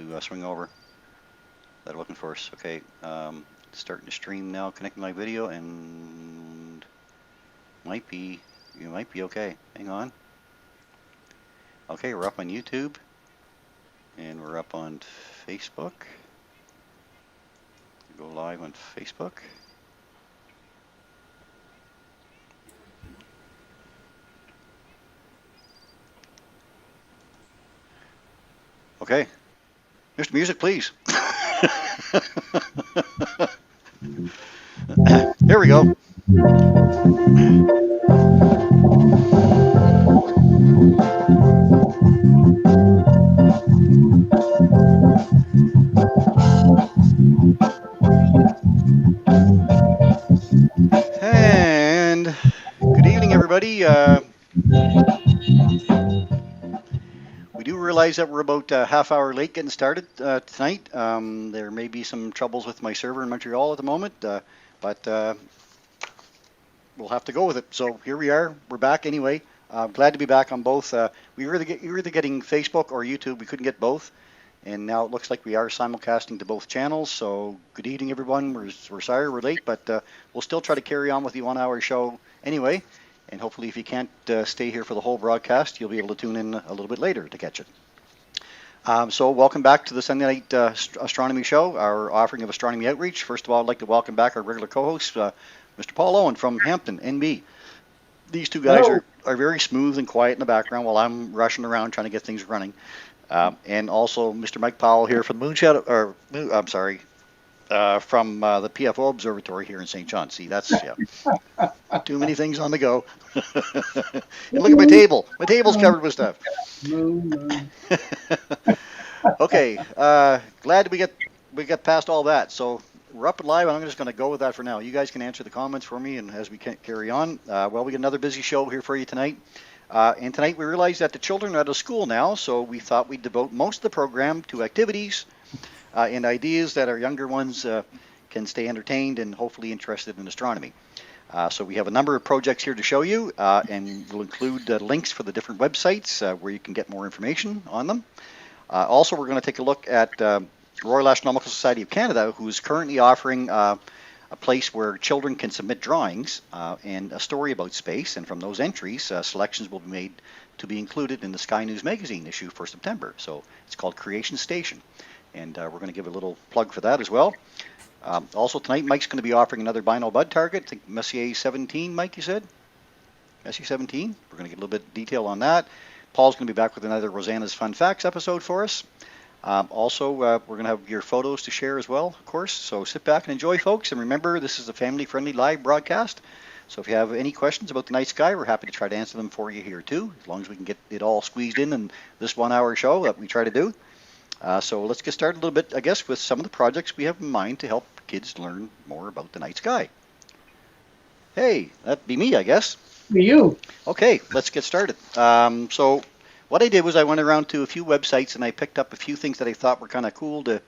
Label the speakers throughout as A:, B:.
A: to swing over that I'm looking for us. Okay, starting to stream now, connecting my video, and you might be okay. Hang on. Okay, we're up on YouTube, and we're up on Facebook. Go live on Facebook. Okay, Mr. Music, please. Here we go. And good evening, everybody. We do realize that we're about a half hour late getting started tonight. There may be some troubles with my server in Montreal at the moment, but we'll have to go with it. So here we are. We're back anyway. Glad to be back on both. We were either getting Facebook or YouTube. We couldn't get both. And now it looks like we are simulcasting to both channels. So good evening, everyone. We're sorry we're late, but we'll still try to carry on with the 1 hour show anyway. And hopefully if you can't stay here for the whole broadcast, you'll be able to tune in a little bit later to catch it. So welcome back to the Sunday night astronomy show, our offering of astronomy outreach. First of all, I'd like to welcome back our regular co-host, Mr. Paul Owen from Hampton, NB. These two guys are very smooth and quiet in the background while I'm rushing around trying to get things running. And also Mr. Mike Powell here from from the PFO Observatory here in St. John. See, that's too many things on the go. And look at my table. My table's covered with stuff. Okay, glad we get past all that. So we're up and live, and I'm just going to go with that for now. You guys can answer the comments for me, and as we carry on. Well, we got another busy show here for you tonight. And tonight we realized that the children are out of school now, so we thought we'd devote most of the program to activities and ideas that our younger ones can stay entertained and hopefully interested in astronomy. So we have a number of projects here to show you, and we'll include links for the different websites where you can get more information on them. Also, we're going to take a look at Royal Astronomical Society of Canada, who is currently offering a place where children can submit drawings and a story about space, and from those entries, selections will be made to be included in the Sky News magazine issue for September. So it's called Creation Station, and we're going to give a little plug for that as well. Also tonight, Mike's going to be offering another Binal Bud target, I think Messier 17, Mike, you said? Messier 17? We're going to get a little bit of detail on that. Paul's going to be back with another Rosanna's Fun Facts episode for us. Also, we're going to have your photos to share as well, of course. So sit back and enjoy, folks. And remember, this is a family-friendly live broadcast. So if you have any questions about the night sky, we're happy to try to answer them for you here, too, as long as we can get it all squeezed in this 1 hour show that we try to do. So let's get started a little bit, I guess, with some of the projects we have in mind to help kids learn more about the night sky. Hey, that'd be me, I guess.
B: Be you.
A: Okay, let's get started. So what I did was I went around to a few websites and I picked up a few things that I thought were kind of cool to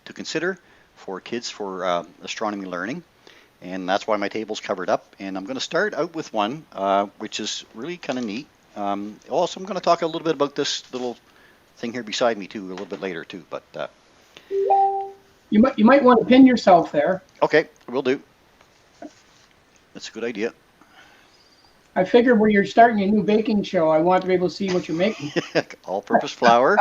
A: consider for kids for astronomy learning, and that's why my table's covered up. And I'm going to start out with one which is really kind of neat. Also, I'm going to talk a little bit about this little thing here beside me too a little bit later too. But
B: you might want to pin yourself there.
A: Okay, will do. That's a good idea.
B: I figured when you're starting a new baking show, I want to be able to see what you're making.
A: All-purpose flour.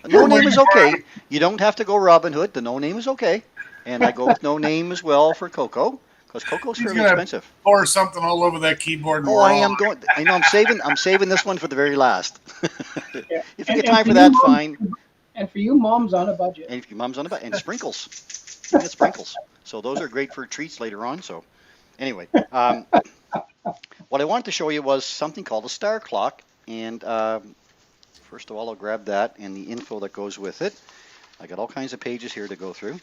A: No name is okay. You don't have to go Robin Hood. The no name is okay. And I go with no name as well for cocoa, because cocoa's fairly expensive.
C: Pour something all over that keyboard.
A: Oh, I am going. I know. I'm saving this one for the very last.
B: Yeah.
A: If you get time for that, fine.
B: And for you, mom's on a budget.
A: And if your mom's on a budget, and sprinkles. You get sprinkles. So those are great for treats later on. So anyway, what I wanted to show you was something called a star clock. And first of all, I'll grab that and the info that goes with it. I got all kinds of pages here to go through.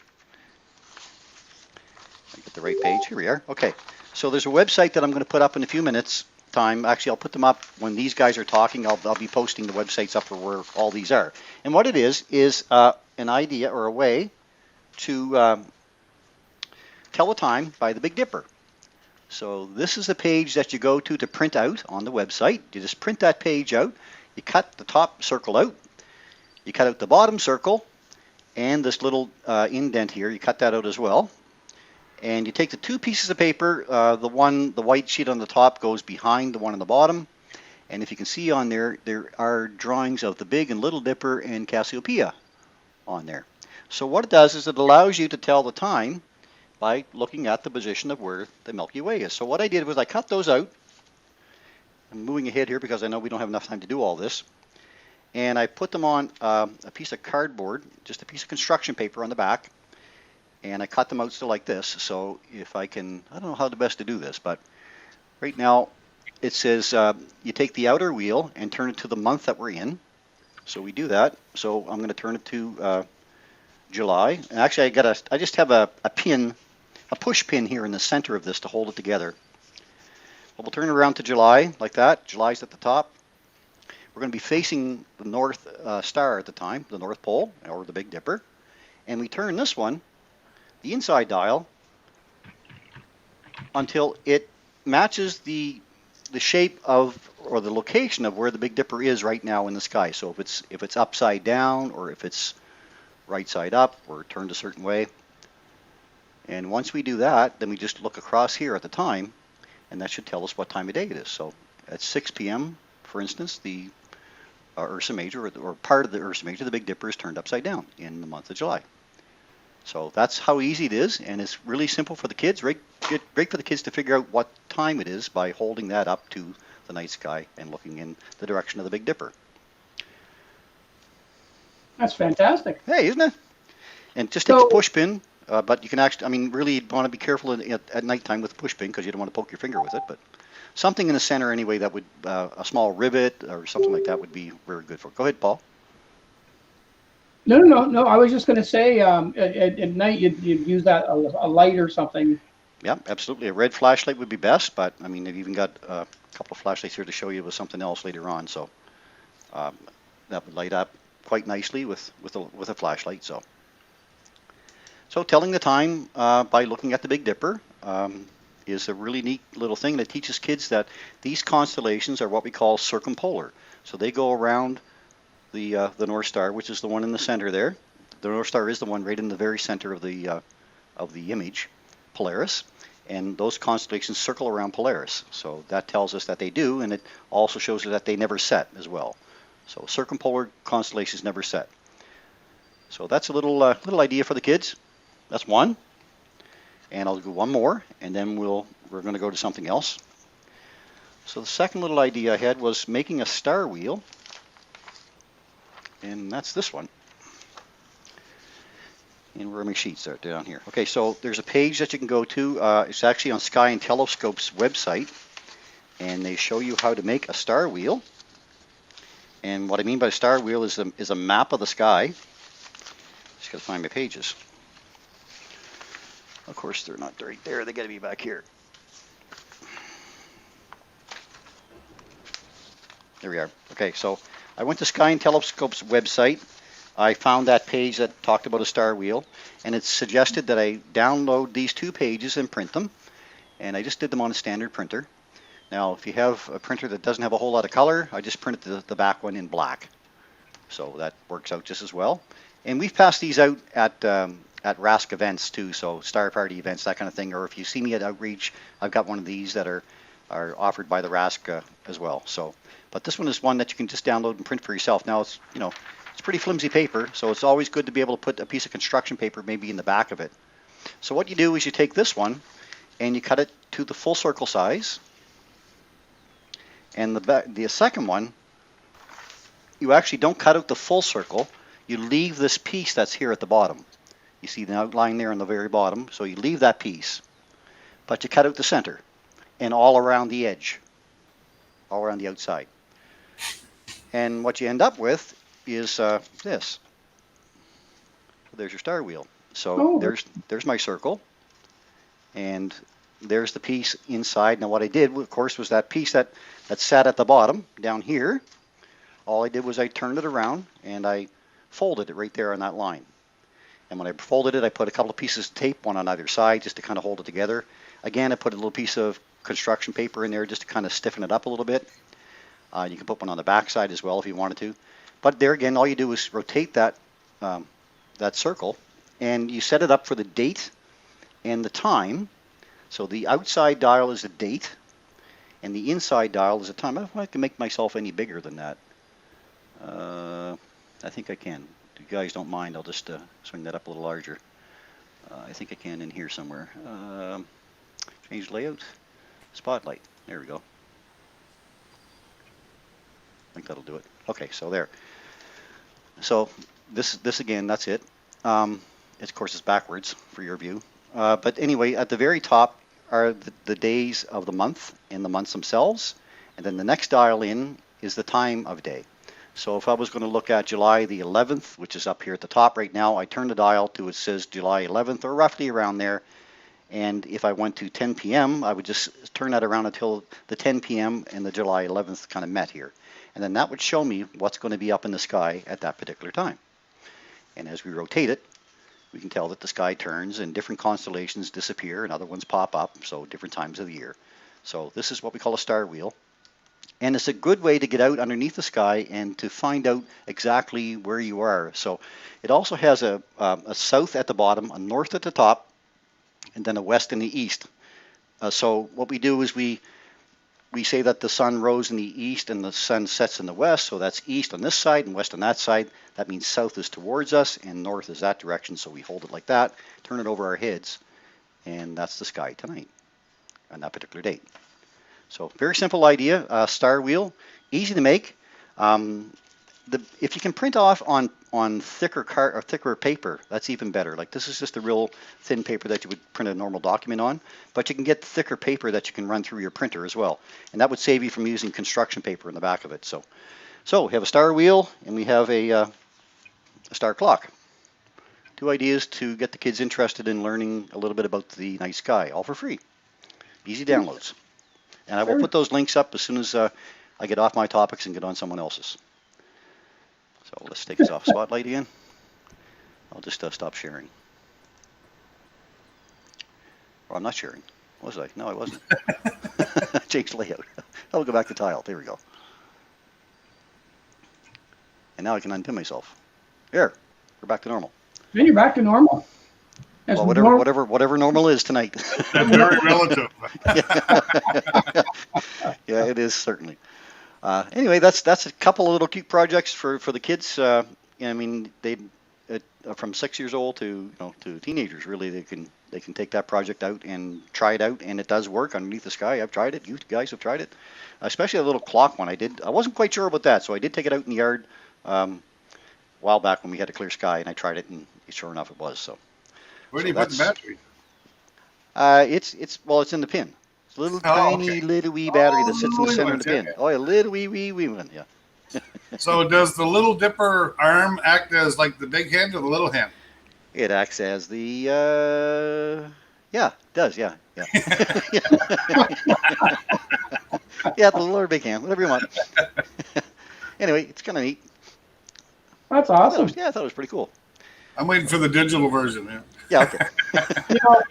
A: I get the right page. Here we are. Okay. So there's a website that I'm going to put up in a few minutes time. Actually, I'll put them up when these guys are talking. I'll be posting the websites up for where all these are. And what it is an idea or a way to tell the time by the Big Dipper. So this is the page that you go to print out on the website. You just print that page out. You cut the top circle out. You cut out the bottom circle and this little indent here. You cut that out as well. And you take the two pieces of paper. The white sheet on the top goes behind the one on the bottom. And if you can see on there, there are drawings of the Big and Little Dipper and Cassiopeia on there. So what it does is it allows you to tell the time by looking at the position of where the Milky Way is. So what I did was I cut those out. I'm moving ahead here because I know we don't have enough time to do all this. And I put them on a piece of cardboard, just a piece of construction paper on the back. And I cut them out still like this. So if I can, I don't know how the best to do this, but right now it says you take the outer wheel and turn it to the month that we're in. So we do that. So I'm going to turn it to July. And actually, I just have a pin, a push pin here in the center of this to hold it together. But we'll turn it around to July like that. July's at the top. We're going to be facing the North Star at the time, the North Pole or the Big Dipper. And we turn this one, the inside dial, until it matches the shape of or the location of where the Big Dipper is right now in the sky. So if it's upside down or if it's right side up or turned a certain way. And once we do that, then we just look across here at the time, and that should tell us what time of day it is. So at 6 p.m., for instance, the Ursa Major or part of the Ursa Major, the Big Dipper, is turned upside down in the month of July. So that's how easy it is, and it's really simple for the kids. Great for the kids to figure out what time it is by holding that up to the night sky and looking in the direction of the Big Dipper.
B: That's fantastic.
A: Hey, isn't it? And just take the push pin, but you can actually, I mean, really you'd want to be careful at nighttime with the push pin because you don't want to poke your finger with it, but something in the center anyway that would, a small rivet or something like that would be very good for it. Go ahead, Paul.
B: No. I was just going to say, at night you'd use that a light or something.
A: Yeah, absolutely. A red flashlight would be best, but I mean, I've even got a couple of flashlights here to show you with something else later on. So that would light up quite nicely with a flashlight. So telling the time by looking at the Big Dipper is a really neat little thing that teaches kids that these constellations are what we call circumpolar. So they go around the North Star, which is the one in the center there. The North Star is the one right in the very center of the image, Polaris, and those constellations circle around Polaris. So that tells us that they do, and it also shows us that they never set as well. So circumpolar constellations never set. So that's a little idea for the kids. That's one, and I'll do one more, and then we're going to go to something else. So the second little idea I had was making a star wheel. And that's this one. And where are my sheets? They're down here. Okay, so there's a page that you can go to. It's actually on Sky and Telescope's website. And they show you how to make a star wheel. And what I mean by a star wheel is a map of the sky. Just got to find my pages. Of course, they're not right there. They got to be back here. There we are. Okay, so I went to Sky and Telescope's website. I found that page that talked about a star wheel, and it suggested that I download these two pages and print them, and I just did them on a standard printer. Now, if you have a printer that doesn't have a whole lot of color, I just printed the back one in black. So that works out just as well. And we've passed these out at RASC events too, so Star Party events, that kind of thing, or if you see me at Outreach, I've got one of these that are offered by the RASC as well. So, but this one is one that you can just download and print for yourself. Now it's it's pretty flimsy paper, so it's always good to be able to put a piece of construction paper maybe in the back of it. So what you do is you take this one and you cut it to the full circle size, and the second one, you actually don't cut out the full circle. You leave this piece that's here at the bottom. You see the outline there on the very bottom, so you leave that piece, but you cut out the center and all around the edge, all around the outside. And what you end up with is this. There's your star wheel. So there's my circle, and there's the piece inside. Now what I did, of course, was that piece that sat at the bottom down here. All I did was I turned it around and I folded it right there on that line. And when I folded it, I put a couple of pieces of tape, one on either side, just to kind of hold it together. Again, I put a little piece of construction paper in there just to kind of stiffen it up a little bit. You can put one on the back side as well if you wanted to. But there again, all you do is rotate that that circle, and you set it up for the date and the time. So the outside dial is the date, and the inside dial is the time. I don't know if I can make myself any bigger than that. I think I can. If you guys don't mind, I'll just swing that up a little larger. I think I can in here somewhere. Change layout, spotlight. There we go. I think that'll do it. Okay, so there. So this again, that's it. Of course, it's backwards for your view. But anyway, at the very top are the days of the month and the months themselves. And then the next dial in is the time of day. So if I was going to look at July the 11th, which is up here at the top right now, I turn the dial to it says July 11th or roughly around there. And if I went to 10 p.m., I would just turn that around until the 10 p.m. and the July 11th kind of met here. And then that would show me what's going to be up in the sky at that particular time. And as we rotate it, we can tell that the sky turns and different constellations disappear and other ones pop up, so different times of the year. So this is what we call a star wheel. And it's a good way to get out underneath the sky and to find out exactly where you are. So it also has a south at the bottom, a north at the top, and then a west and the east. So what we do is we say that the sun rose in the east and the sun sets in the west, so that's east on this side and west on that side. That means south is towards us and north is that direction, so we hold it like that, turn it over our heads, and that's the sky tonight on that particular date. So very simple idea, star wheel, easy to make. If you can print off on thicker paper, that's even better. Like this is just a real thin paper that you would print a normal document on, but you can get thicker paper that you can run through your printer as well, and that would save you from using construction paper in the back of it. So we have a star wheel and we have a star clock. Two ideas to get the kids interested in learning a little bit about the night sky, all for free. Easy downloads. And I will put those links up as soon as I get off my topics and get on someone else's. So let's take this off Spotlight again. I'll just stop sharing. Oh, I'm not sharing. Was I? No, I wasn't. Change layout. I'll go back to tile. There we go. And now I can unpin myself. There. We're back to normal.
B: Then you're back to normal. That's
A: Well, whatever normal is tonight.
C: That's very relative.
A: Yeah, it is certainly. Anyway, that's a couple of little cute projects for the kids. I mean, they from 6 years old to to teenagers. Really, they can take that project out and try it out, and it does work underneath the sky. I've tried it. You guys have tried it, especially a little clock one. I wasn't quite sure about that, so I did take it out in the yard a while back when we had a clear sky, and I tried it, and sure enough, it was so.
C: Where do you put the battery?
A: It's in the pin. It's a little tiny little wee battery that sits in the center of the pin.
C: Okay.
A: Oh, a little wee one, yeah.
C: So does the Little Dipper arm act as like the big hand or the little hand?
A: It acts as the yeah, it does, yeah. Yeah, the little or big hand, whatever you want. Anyway, it's kind of neat.
B: That's awesome.
A: I thought it was pretty cool.
C: I'm waiting for the digital version, man.
A: Yeah, okay.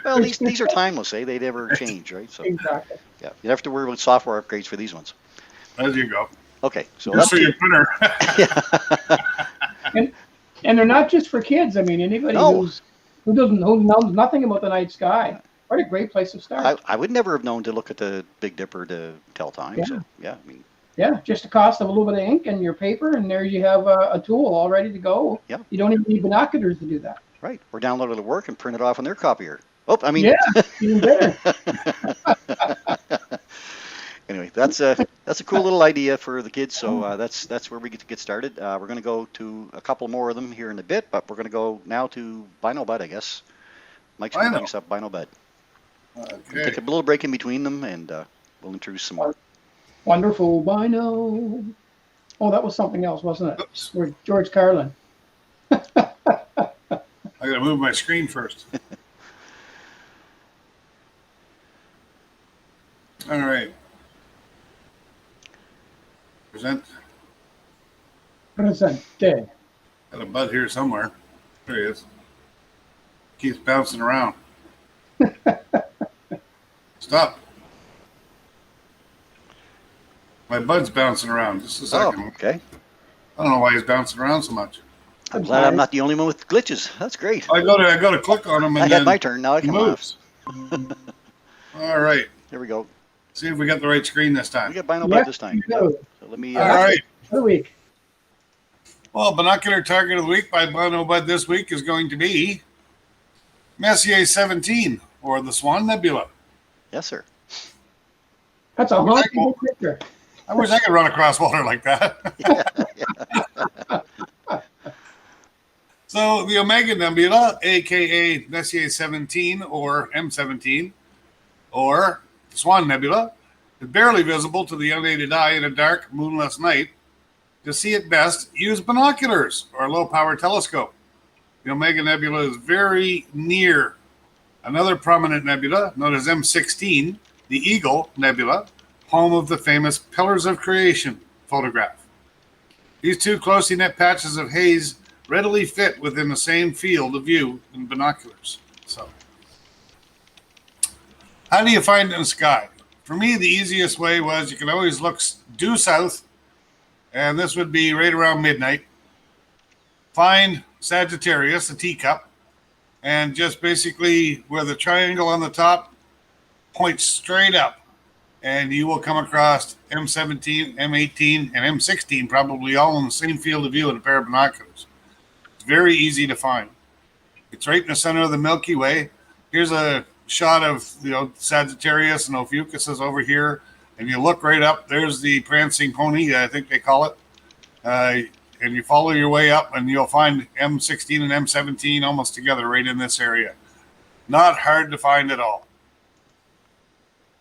A: Well, these are timeless, eh? They never change, right? So
B: Exactly.
A: yeah, you don't have to worry about software upgrades for these ones.
C: There you go.
A: Okay, so
C: Just
A: that's
C: for your printer.
B: And they're not just for kids. I mean, anybody who knows nothing about the night sky. What a great place to start.
A: I would never have known to look at the Big Dipper to tell time.
B: Yeah.
A: So yeah, I mean.
B: Yeah, just the cost of a little bit of ink and your paper, and there you have a tool all ready to go.
A: Yeah.
B: You don't even need binoculars to do that.
A: Right, or download it at work and print it off on their copier. Oh, I mean.
B: Yeah, even better.
A: Anyway, that's a cool little idea for the kids. So that's where we get started. We're going to go to a couple more of them here in a bit, but we're going to go now to Bino Bud, I guess. Mike's going to bring us up Bino Bud.
C: Okay.
A: Take a little break in between them, and we'll introduce some more.
B: Wonderful Bino. Oh, that was something else, wasn't it?
C: Oops.
B: With George Carlin.
C: I gotta move my screen first. All right. Present.
B: Presente.
C: Got a bud here somewhere. There he is. Keeps bouncing around. Stop. My bud's bouncing around. Just a second.
A: Oh, okay.
C: I don't know why he's bouncing around so much.
A: I'm glad I'm not the only one with glitches. That's great.
C: I go to click on him, and
A: I
C: then
A: had my turn. Now I
C: he
A: can laugh.
C: moves. All right.
A: Here we go.
C: See if we got the right screen this
A: We
C: time.
A: got Bino
B: Yes,
A: Bud this time.
B: you
A: Yep.
B: do.
A: So let me.
C: All right.
B: Good week.
C: Well, binocular target of the week by Bino Bud this week is going to be Messier 17, or the Swan Nebula.
A: Yes, sir.
B: That's a haunting picture.
C: I wish I could run across water like that. So the Omega Nebula, aka Messier 17 or M17, or the Swan Nebula, is barely visible to the unaided eye in a dark, moonless night. To see it best, use binoculars or a low-power telescope. The Omega Nebula is very near another prominent nebula known as M16, the Eagle Nebula, home of the famous Pillars of Creation photograph. These two closely knit patches of haze readily fit within the same field of view in binoculars. So, how do you find it in the sky? For me, the easiest way was you can always look due south, and this would be right around midnight. Find Sagittarius, the teacup, and just basically where the triangle on the top points straight up, and you will come across M17, M18, and M16, probably all in the same field of view in a pair of binoculars. It's very easy to find. It's right in the center of the Milky Way. Here's a shot of Sagittarius, and Ophiuchus is over here, and you look right up. There's the prancing pony, I think they call it. And you follow your way up, and you'll find M16 and M17 almost together right in this area. Not hard to find at all.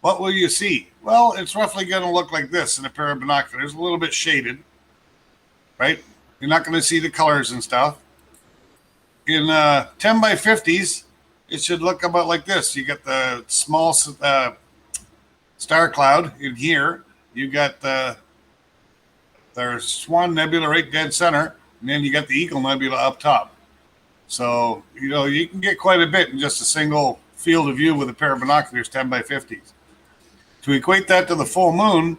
C: What will you see? Well, it's roughly going to look like this in a pair of binoculars, a little bit shaded, right? You're not going to see the colors and stuff. In 10 by 50s, it should look about like this. You got the small star cloud in here. You got the Swan Nebula right dead center, and then you got the Eagle Nebula up top. So, you can get quite a bit in just a single field of view with a pair of binoculars, 10 by 50s. To equate that to the full moon,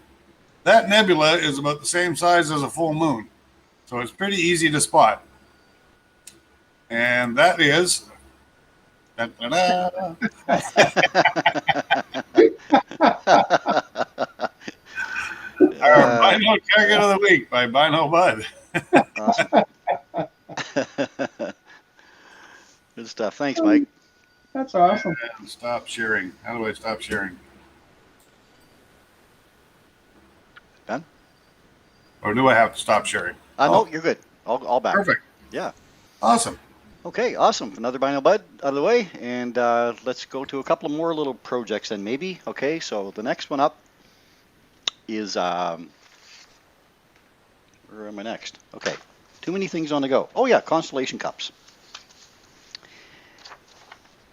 C: that nebula is about the same size as a full moon. So it's pretty easy to spot. And that is... Our Bino Target of the Week by Bino Bud.
A: Awesome. Good stuff. Thanks, Mike.
B: That's awesome.
C: And stop sharing. How do I stop sharing?
A: Done?
C: Or do I have to stop sharing?
A: No, you're good. All back.
C: Perfect.
A: Yeah.
C: Awesome.
A: Okay, awesome. Another Bino Bud out of the way, and let's go to a couple of more little projects then maybe. Okay, so the next one up is, where am I next? Okay, too many things on the go. Oh yeah, Constellation Cups.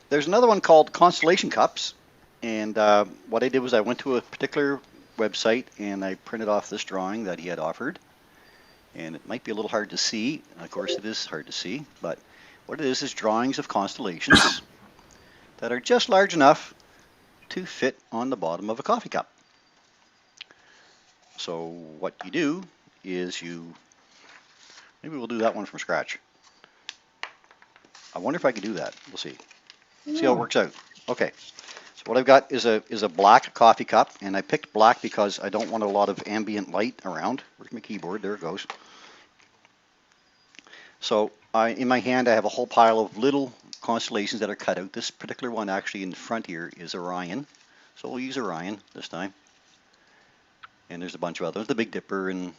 A: There's another one called Constellation Cups, and what I did was I went to a particular website and I printed off this drawing that he had offered. And it might be a little hard to see. Of course, it is hard to see, but what it is drawings of constellations that are just large enough to fit on the bottom of a coffee cup. So what you do is maybe we'll do that one from scratch. I wonder if I can do that. We'll see. See how it works out. Okay. So what I've got is a black coffee cup, and I picked black because I don't want a lot of ambient light around. Where's my keyboard? There it goes. So in my hand I have a whole pile of little constellations that are cut out. This particular one actually in front here is Orion. So we'll use Orion this time. And there's a bunch of others, the Big Dipper and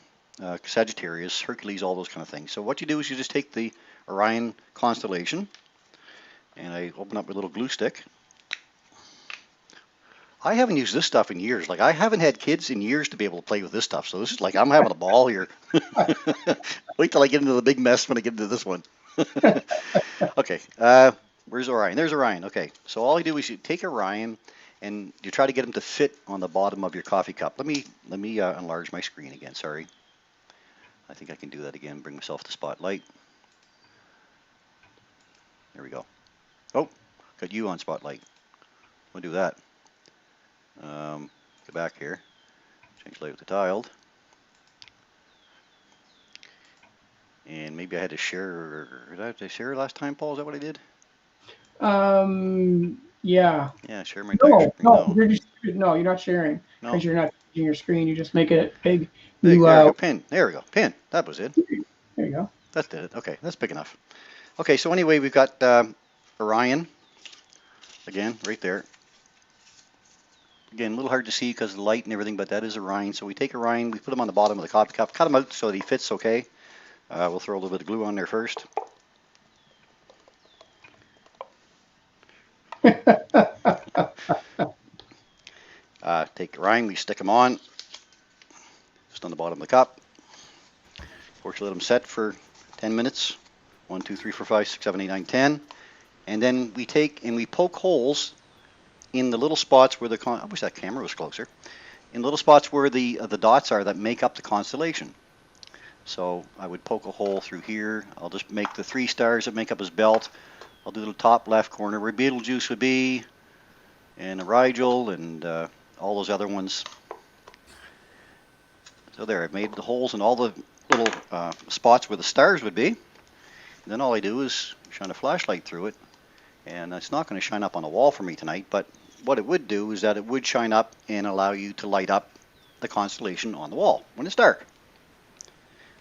A: Sagittarius, Hercules, all those kind of things. So what you do is you just take the Orion constellation, and I open up a little glue stick. I haven't used this stuff in years. Like, I haven't had kids in years to be able to play with this stuff. So this is like, I'm having a ball here. Wait till I get into the big mess when I get into this one. Okay, where's Orion? There's Orion. Okay, so all you do is you take Orion and you try to get him to fit on the bottom of your coffee cup. Let me enlarge my screen again. Sorry. I think I can do that again. Bring myself to spotlight. There we go. Oh, got you on spotlight. We'll do that. Go back here. Change layout to tiled. And maybe I had to share. Did I share last time, Paul? Is that what I did?
B: Yeah.
A: Yeah, share my entire screen. No.
B: No, you're not sharing
A: No.
B: because you're not changing your screen. You just make it big.
A: There,
B: You
A: there we go. Pin. There we go. Pin. That was it.
B: there you go.
A: That did it. Okay, that's big enough. Okay, so anyway, we've got Orion again right there. Again, a little hard to see because of the light and everything, but that is Orion. So we take Orion, we put him on the bottom of the coffee cup, cut him out so that he fits okay. We'll throw a little bit of glue on there first. Take Orion, we stick him on, just on the bottom of the cup. Of course, let him set for 10 minutes. 1, 2, 3, 4, 5, 6, 7, 8, 9, 10. And then we take and we poke holes in the little spots where I wish that camera was closer. In little spots where the dots are that make up the constellation. So I would poke a hole through here. I'll just make the 3 stars that make up his belt. I'll do the top left corner where Betelgeuse would be, and a Rigel, and all those other ones. So there, I've made the holes in all the little spots where the stars would be. And then all I do is shine a flashlight through it. And it's not going to shine up on the wall for me tonight, but what it would do is that it would shine up and allow you to light up the constellation on the wall when it's dark.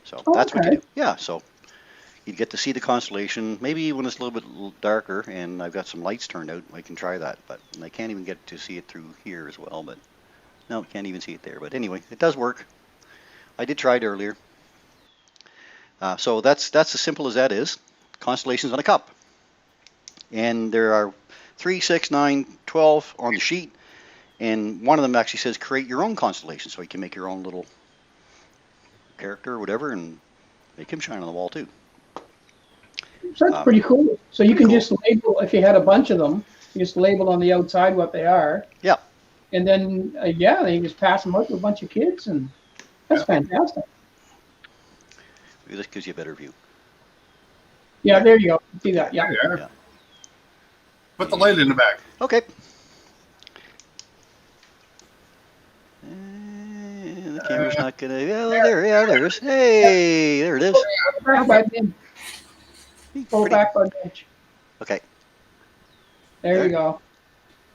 A: So that's what you do. Yeah, so you'd get to see the constellation, maybe when it's a little bit darker and I've got some lights turned out, I can try that. But I can't even get to see it through here as well, but no, can't even see it there. But anyway, it does work. I did try it earlier. So that's as simple as that is. Constellations on a cup. And there are 3, 6, 9, 12 on the sheet. And one of them actually says create your own constellation. So you can make your own little character or whatever and make him shine on the wall too.
B: So that's pretty cool. So you can just label, if you had a bunch of them, you just label on the outside what they are.
A: Yeah.
B: And then, then you just pass them out to a bunch of kids. And that's fantastic.
A: Maybe this gives you a better view.
B: Yeah, there you go. See that? Yeah.
C: Yeah. Put the light in the back.
A: Okay. The camera's not gonna. Oh, there it is. Hey, there it is.
B: Pull back by the bench.
A: Okay.
B: There you go.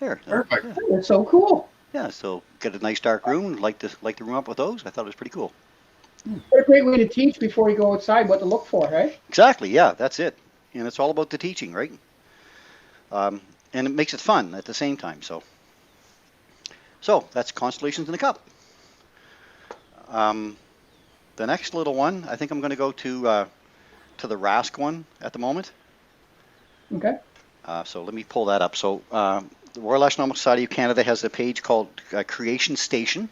A: There.
C: Perfect.
A: Yeah.
B: It's so cool.
A: Yeah. So get a nice dark room. Light the room up with those. I thought it was pretty cool.
B: What a great way to teach before you go outside what to look for, right?
A: Exactly. Yeah. That's it. And it's all about the teaching, right? And it makes it fun at the same time. So that's constellations in the cup. The next little one, I think I'm going to go to the Rask one at the moment.
B: Okay.
A: So let me pull that up. So the Royal Astronomical Society of Canada has a page called Creation Station,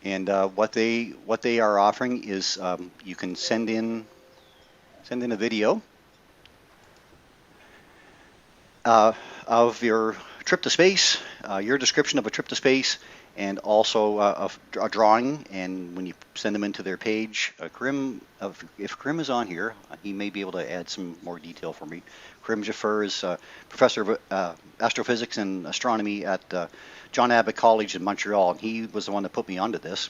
A: and what they are offering is you can send in a video of your trip to space, your description of a trip to space, and also a drawing. And when you send them into their page, if Karim is on here, he may be able to add some more detail for me. Karim Jaffer is professor of astrophysics and astronomy at John Abbott College in Montreal, and he was the one that put me onto this.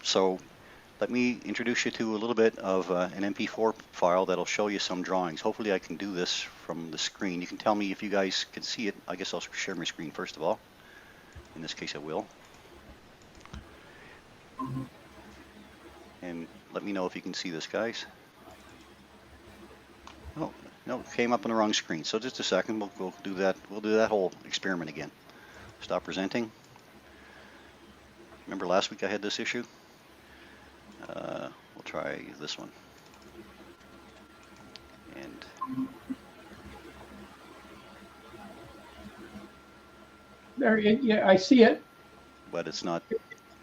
A: So let me introduce you to a little bit of an MP4 file that'll show you some drawings. Hopefully I can do this from the screen. You can tell me if you guys can see it. I guess I'll share my screen first of all. In this case I will. And let me know if you can see this, guys. Oh, no, it came up on the wrong screen. So just a second, we'll do that. We'll do that whole experiment again. Stop presenting. Remember last week I had this issue? We'll try this one. And
B: There, yeah, I see it.
A: but it's not.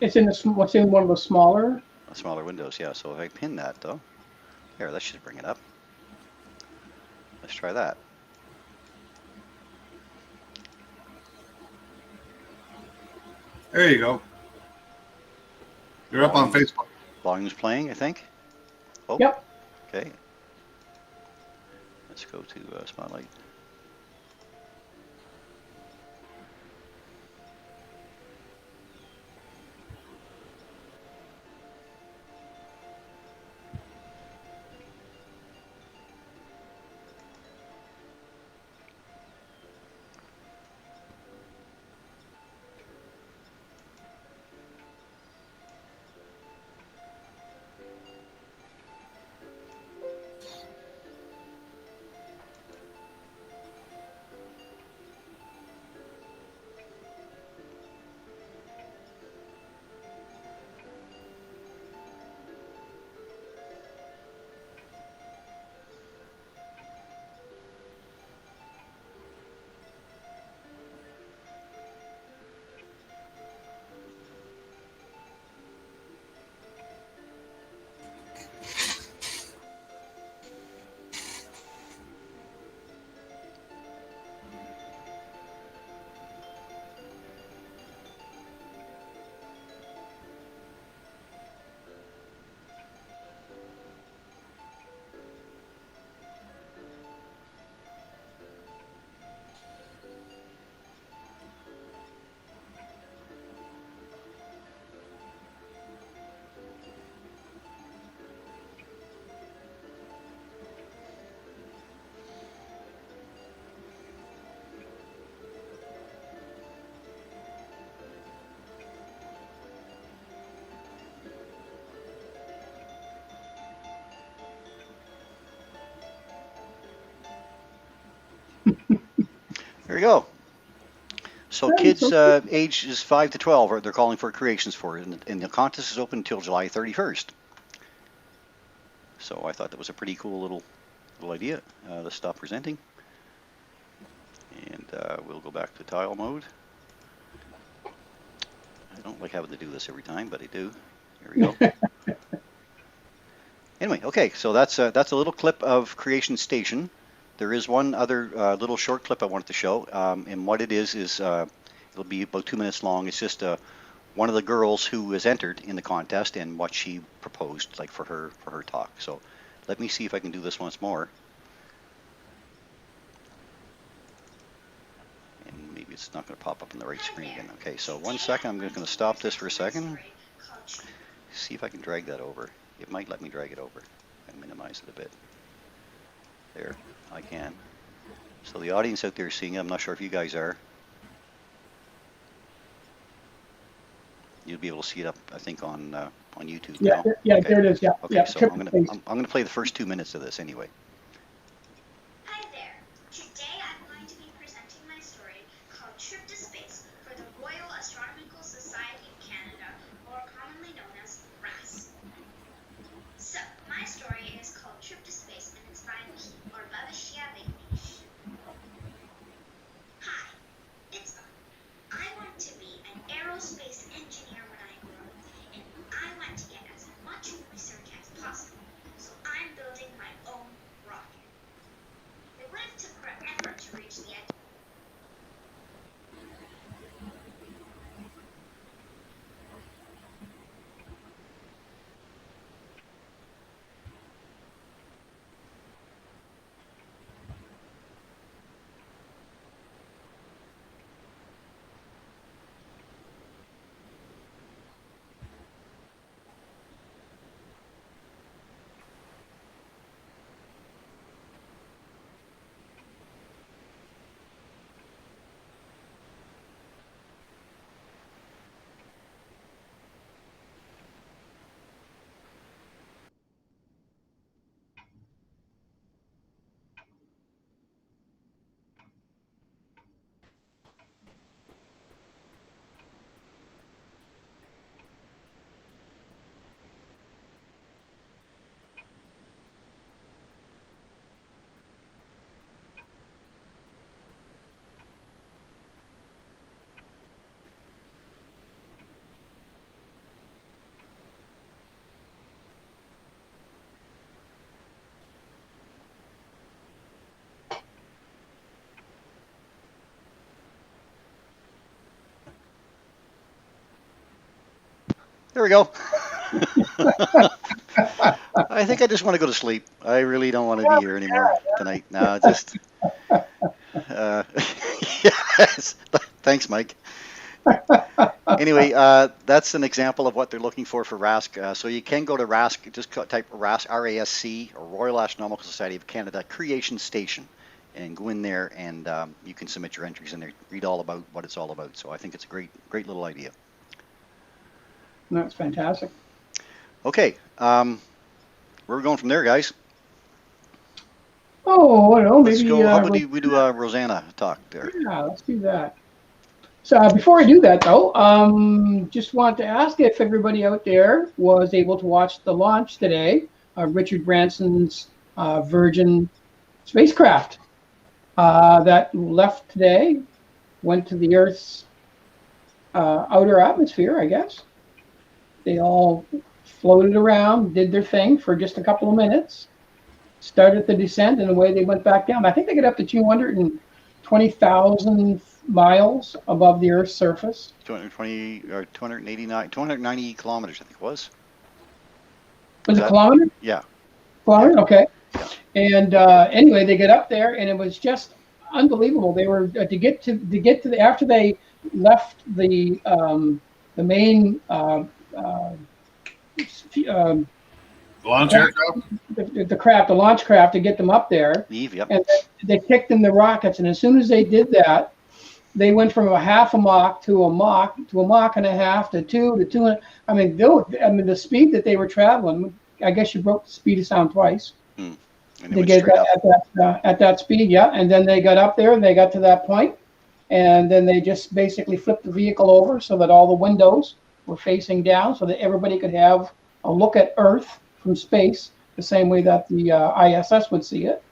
B: It's in what's in one of the smaller
A: windows, yeah. So if I pin that though, there, that should bring it up. Let's try that.
C: There you go. You're up on Facebook.
A: Volume's playing, I think. Oh,
B: Yep.
A: Okay. Let's go to Spotlight. There you go. So
B: That is
A: kids
B: so
A: ages 5 to 12, they're calling for creations for it, and the contest is open until July 31st. So I thought that was a pretty cool little idea. Let's stop presenting, and we'll go back to tile mode. I don't like having to do this every time, but I do. Here we go. Anyway, okay, so that's a little clip of Creation Station. There is one other little short clip I wanted to show, and what it is it'll be about 2 minutes long. It's just one of the girls who has entered in the contest and what she proposed, like for her talk. So let me see if I can do this once more. And maybe it's not going to pop up on the right screen again. Okay, so 1 second. I'm going to stop this for a second. See if I can drag that over. It might let me drag it over and minimize it a bit. There, I can. So the audience out there is seeing it. I'm not sure if you guys are. You'll be able to see it up, I think, on YouTube
B: yeah,
A: now.
B: yeah,
A: Okay.
B: there it is. Yeah,
A: Okay,
B: yeah.
A: so
B: Triple
A: I'm
B: space.
A: gonna play the first 2 minutes of this anyway.
D: Hi there. Today I'm going to be presenting my story called Trip to Space for the Royal Astronomical Society of Canada, more commonly known as RAS. So, my story is called Trip to Space and it's by me, or Bhavishya. Hi, it's Bob. I want to be an aerospace engineer when I grow up, and I want to get as much research as possible, so I'm building my own rocket. It would have took forever to reach the end.
A: There we go. I think I just want to go to sleep. I really don't want to be here anymore tonight. No, just. Yes. Thanks, Mike. Anyway, that's an example of what they're looking for RASC. So you can go to RASC, just type RASC, RASC, or Royal Astronomical Society of Canada Creation Station, and go in there and you can submit your entries in there, read all about what it's all about. So I think it's a great little idea.
B: That's fantastic.
A: Okay, where are we going from there, guys?
B: Oh, I don't know.
A: Let's
B: Maybe
A: go. How about we do Rosanna talk there?
B: yeah, let's do that. So before I do that, though, just want to ask if everybody out there was able to watch the launch today of Richard Branson's Virgin spacecraft that left today, went to the Earth's outer atmosphere, I guess. They all floated around, did their thing for just a couple of minutes, started the descent, and away they went back down. I think they got up to 220,000 miles above the Earth's surface.
A: 220 or 290 kilometers, I think it was.
B: Was it kilometer?
A: Yeah.
B: Kilometer? Okay.
A: Yeah.
B: And anyway, they get up there, and it was just unbelievable. They were to get to the after they left the main
C: Launch aircraft?
B: the launch craft to get them up there.
A: Eve, yep.
B: And they kicked in the rockets, and as soon as they did that, they went from a half a Mach to a Mach and a half to two. I mean, the speed that they were traveling. I guess you broke the speed of sound twice.
A: And they
B: They
A: went
B: get
A: straight up.
B: at that speed, yeah. And then they got up there and they got to that point, and then they just basically flipped the vehicle over so that all the windows were facing down, so that everybody could have a look at Earth from space, the same way that the ISS would see it.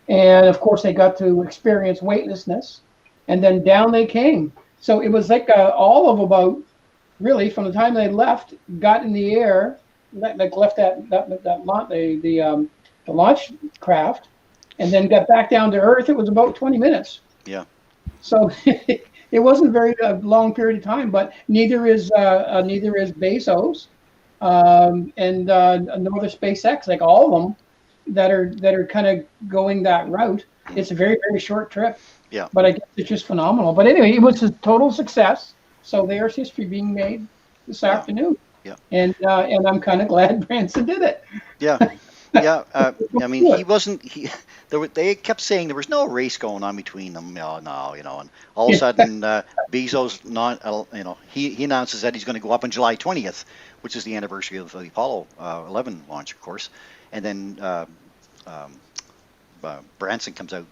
B: And of course, they got to experience weightlessness, and then down they came. So it was like all of about, really, from the time they left, got in the air, like left the launch craft, and then got back down to Earth. It was about 20 minutes.
A: Yeah.
B: So it wasn't very long period of time, but neither is Bezos, and nor the SpaceX. Like all of them that are kind of going that route. It's a very, very short trip.
A: Yeah.
B: But I guess it's just phenomenal. But anyway, it was a total success. So there's history being made this afternoon.
A: Yeah.
B: And I'm kind of glad Branson did it.
A: Yeah. Yeah. I mean, he wasn't. They kept saying there was no race going on between them. No, and all of a sudden, Bezos, he announces that he's going to go up on July 20th, which is the anniversary of the Apollo 11 launch, of course, and then Branson comes out,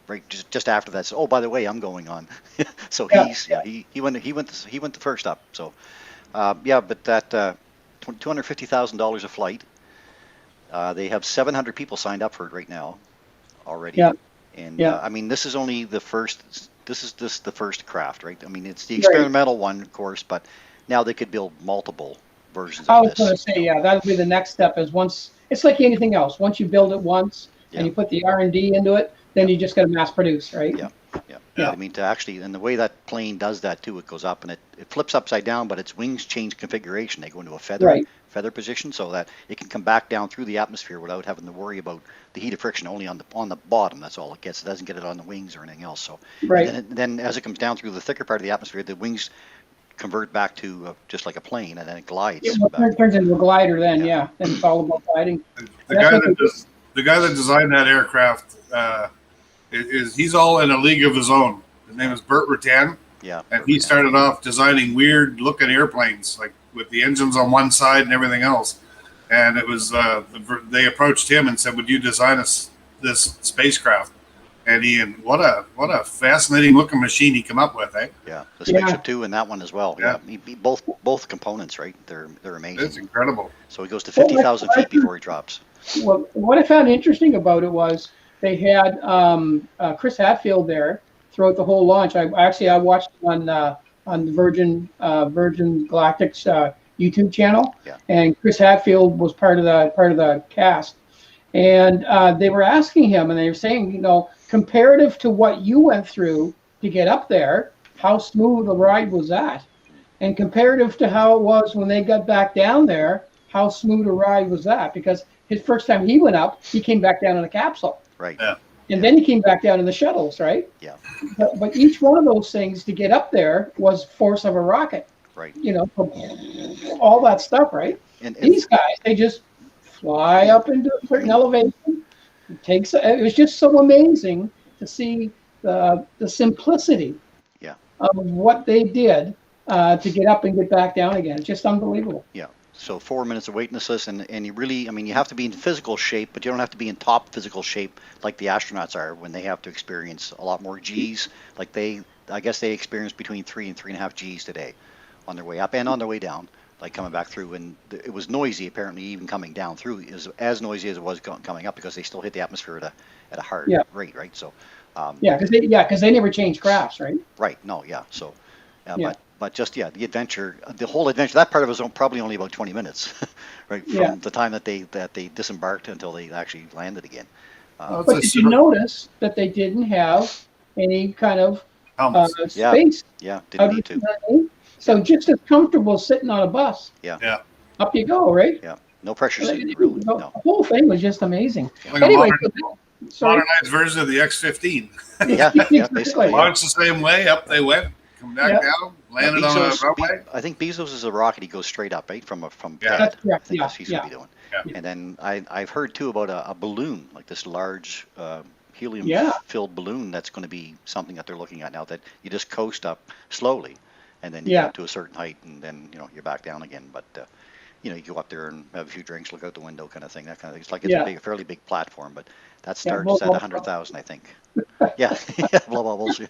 A: right just after that. So, oh, by the way, I'm going on. So he went the first up. So but that $250,000 a flight. They have 700 people signed up for it right now already.
B: Yeah.
A: And I mean, this is only the first. This is the first craft, right? I mean, it's the experimental one, of course, but now they could build multiple versions
B: I
A: of
B: was
A: this.
B: going to say, that'll be the next step. Is once it's like anything else. Once you build it once and you put the R&D into it, then you just got to mass produce, right?
A: Yeah. I mean, to actually, and the way that plane does that too, it goes up and it flips upside down, but its wings change configuration. They go into a feather position so that it can come back down through the atmosphere without having to worry about the heat of friction. Only on the bottom. That's all it gets. It doesn't get it on the wings or anything else. So then as it comes down through the thicker part of the atmosphere, the wings convert back to just like a plane, and then it glides.
B: It turns into a glider. Then then it's all about gliding.
C: The guy that designed that aircraft he's all in a league of his own. His name is Burt Rutan.
A: Yeah.
C: And he started off designing weird looking airplanes, like with the engines on one side and everything else. And it was they approached him and said, "Would you design us this spacecraft?" And what a fascinating looking machine he came up with, eh?
A: Yeah, the spaceship too, and that one as well. Yeah, both components, right? They're amazing.
C: It's incredible.
A: So he goes to 50,000 feet before he drops.
B: Well, what I found interesting about it was they had Chris Hadfield there throughout the whole launch. I watched it on the Virgin Galactic's YouTube channel, and Chris Hadfield was part of the cast. And they were asking him, and they were saying, comparative to what you went through to get up there, how smooth a ride was that? And comparative to how it was when they got back down there, how smooth a ride was that? Because his first time he went up, he came back down in a capsule.
A: Right.
C: Yeah.
B: And then he came back down in the shuttles, right?
A: Yeah.
B: But each one of those things to get up there was force of a rocket.
A: Right.
B: All that stuff, right?
A: And
B: these guys, they just fly up into a certain elevation. It was just so amazing to see the simplicity of what they did to get up and get back down again. It's just unbelievable.
A: Yeah. So 4 minutes of weightlessness, and you really, I mean, you have to be in physical shape, but you don't have to be in top physical shape like the astronauts are when they have to experience a lot more G's. Like I guess they experienced between 3 and 3.5 G's today on their way up and on their way down, like coming back through. And it was noisy, apparently, even coming down through is as noisy as it was coming up because they still hit the atmosphere at a hard rate, right? So
B: because they never changed crafts, right?
A: Right. No. Yeah. So, but just the adventure, the whole adventure. That part of it was probably only about 20 minutes, right, from the time that they disembarked until they actually landed again.
B: But did you notice that they didn't have any kind of space?
A: Yeah. Didn't need to.
B: So just as comfortable sitting on a bus.
C: Yeah.
B: Up you go, right?
A: Yeah. No pressure suit, really.
B: The whole thing was just amazing.
C: Like
B: anyway,
C: a modernized version of the X-15.
A: Yeah, basically.
C: Launched the same way, up they went, come back down, landed on a runway.
A: I think Bezos is a rocket. He goes straight up, right, from
B: That's correct.
A: I think that's what he's going to be doing.
C: Yeah.
A: And then I've heard too about a balloon, like this large helium-filled balloon that's going to be something that they're looking at now, that you just coast up slowly, and then you get up to a certain height, and then you're back down again. But you go up there and have a few drinks, look out the window, kind of thing. That kind of thing. It's like it's
B: Yeah.
A: a fairly big platform, but that
B: Yeah,
A: starts
B: blow
A: at
B: bubbles.
A: 100,000, I think. Yeah, yeah, blow bubbles.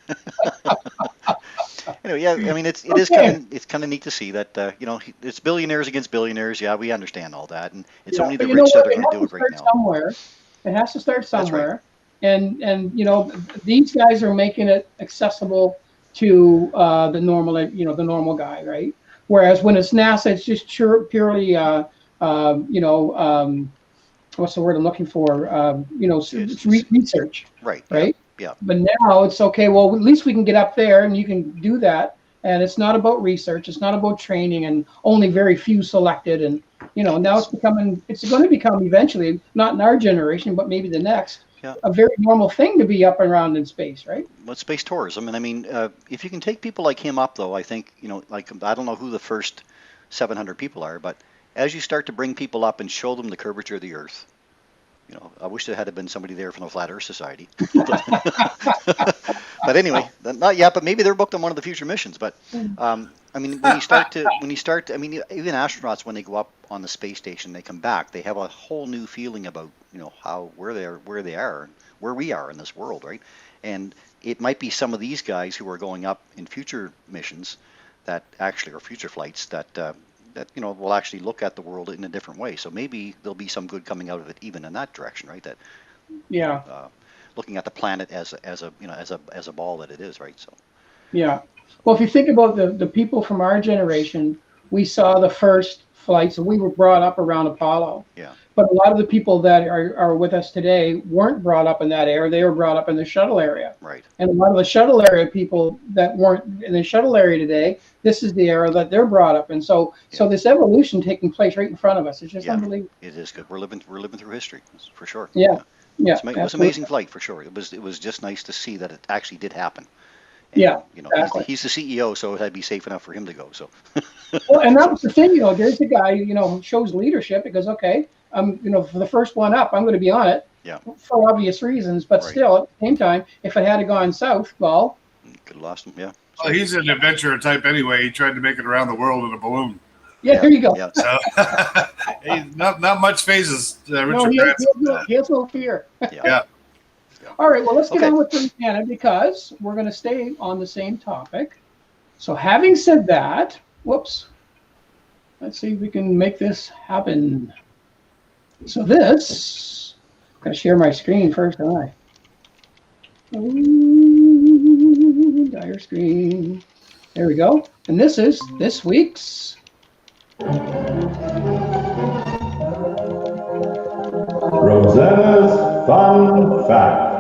A: Anyway, yeah, I mean, it is
B: Okay.
A: kind of neat to see that it's billionaires against billionaires. Yeah, we understand all that, and it's
B: Yeah,
A: only
B: but
A: the
B: you know
A: rich that
B: what?
A: are
B: It
A: going to
B: has
A: do
B: to
A: it right
B: start
A: now.
B: somewhere. It has to start
A: That's right.
B: somewhere, and these guys are making it accessible to the normal, the normal guy, right? Whereas when it's NASA, it's just purely, what's the word I'm looking for? It's research,
A: Right. Yeah.
B: right?
A: Yeah.
B: But now it's okay. Well, at least we can get up there and you can do that. And it's not about research. It's not about training and only very few selected. And now it's going to become eventually, not in our generation, but maybe the next,
A: Yeah.
B: a very normal thing to be up and around in space, right?
A: But space tourism, and I mean, if you can take people like him up, though, I think like I don't know who the first 700 people are, but as you start to bring people up and show them the curvature of the Earth, I wish there had been somebody there from the Flat Earth Society. But anyway, not yet. But maybe they're booked on one of the future missions. But I mean, when you start, I mean, even astronauts when they go up on the space station, they come back, they have a whole new feeling about how where they are, where we are in this world, right? And it might be some of these guys who are going up in future missions that actually or future flights that will actually look at the world in a different way. So maybe there'll be some good coming out of it, even in that direction, right? That
B: Yeah.
A: looking at the planet as a ball that it is, right? So
B: Yeah. Well, if you think about the people from our generation, we saw the first flights and we were brought up around Apollo.
A: yeah,
B: But a lot of the people that are with us today weren't brought up in that area. They were brought up in the shuttle area.
A: right.
B: And a lot of the shuttle area people that weren't in the shuttle area today, this is the era that they're brought up in. So this evolution taking place right in front of us. It's just unbelievable.
A: It is good. We're living through history for sure.
B: Yeah. Yeah.
A: It was an
B: Absolutely.
A: amazing flight for sure. It was just nice to see that it actually did happen. And,
B: Yeah. Exactly.
A: he's the CEO, so it'd be safe enough for him to go. So.
B: Well, and that was the thing, there's a guy, who shows leadership because, okay, for the first one up, I'm going to be on it
A: Yeah.
B: for obvious reasons. But
A: Right.
B: still, at the same time, if it had gone south, well,
A: Could have lost him. Yeah.
C: Well, he's an adventurer type anyway. He tried to make it around the world in a balloon.
B: yeah, there you go.
A: Yeah.
C: So not much phases
B: No,
C: Richard Branson.
B: he has no fear.
C: Yeah.
B: All right, well, let's get
A: Okay.
B: on with Rosanna because we're going to stay on the same topic. So having said that, whoops, let's see if we can make this happen. So I'm going to share my screen first, don't I? Ooh, dire screen. There we go. And this is this week's
E: Rosanna's Fun Fact.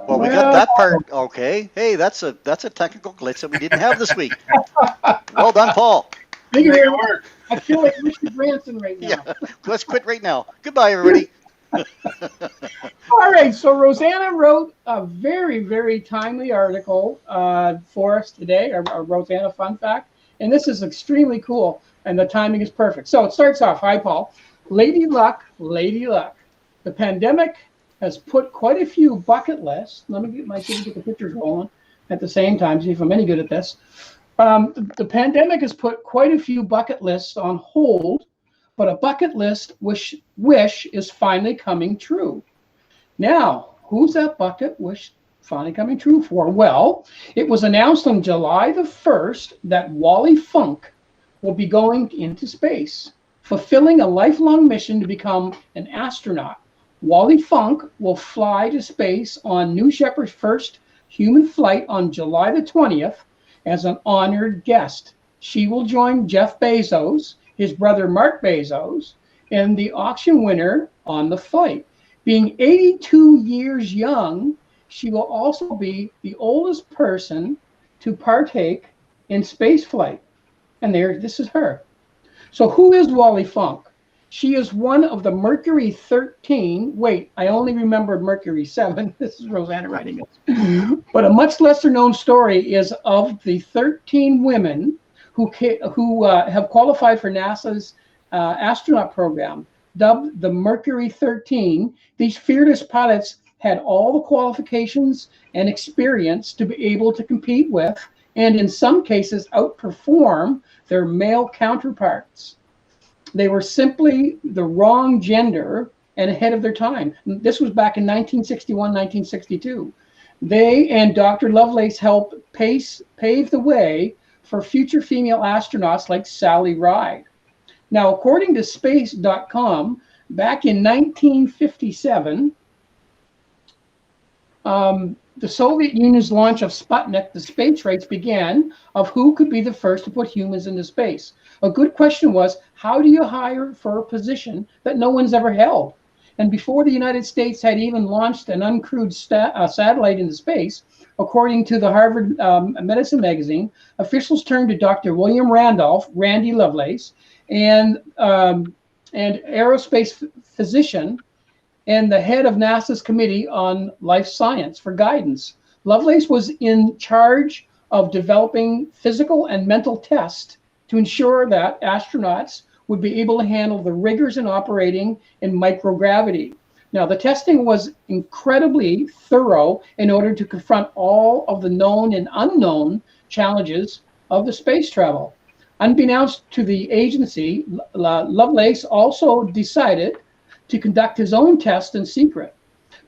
A: Well, we got that part. Okay. Hey, that's a technical glitch that we didn't have this week. Well done, Paul.
B: Thank you
C: Make
B: very
C: it
B: much.
C: work.
B: I feel like Richard Branson right now.
A: Yeah. Let's quit right now. Goodbye, everybody.
B: All right, so Rosanna wrote a very, very timely article for us today, a Rosanna Fun Fact, and this is extremely cool, and the timing is perfect. So it starts off, hi, Paul. Lady luck, lady luck. The pandemic has put quite a few bucket lists. Let me get the pictures rolling at the same time, see if I'm any good at this. The pandemic has put quite a few bucket lists on hold, but a bucket list wish is finally coming true. Now, who's that bucket wish finally coming true for? Well, it was announced on July the 1st that Wally Funk will be going into space, fulfilling a lifelong mission to become an astronaut. Wally Funk will fly to space on New Shepard's first human flight on July the 20th as an honored guest. She will join Jeff Bezos, his brother Mark Bezos, and the auction winner on the flight. Being 82 years young, she will also be the oldest person to partake in spaceflight. And this is her. So who is Wally Funk? She is one of the Mercury 13. Wait, I only remembered Mercury 7. This is Rosanna writing it. But a much lesser known story is of the 13 women who have qualified for NASA's astronaut program, dubbed the Mercury 13. These fearless pilots had all the qualifications and experience to be able to compete with, and in some cases outperform their male counterparts. They were simply the wrong gender and ahead of their time. This was back in 1961, 1962. They and Dr. Lovelace helped pave the way for future female astronauts like Sally Ride. Now, according to space.com, back in 1957, the Soviet Union's launch of Sputnik, the space race began of who could be the first to put humans into space. A good question was, how do you hire for a position that no one's ever held? And before the United States had even launched an uncrewed satellite into space, according to the Harvard Medicine magazine, officials turned to Dr. William Randolph, Randy Lovelace, and aerospace physician and the head of NASA's Committee on Life Science for guidance. Lovelace was in charge of developing physical and mental tests to ensure that astronauts would be able to handle the rigors in operating in microgravity. Now, the testing was incredibly thorough in order to confront all of the known and unknown challenges of the space travel. Unbeknownst to the agency, Lovelace also decided to conduct his own test in secret,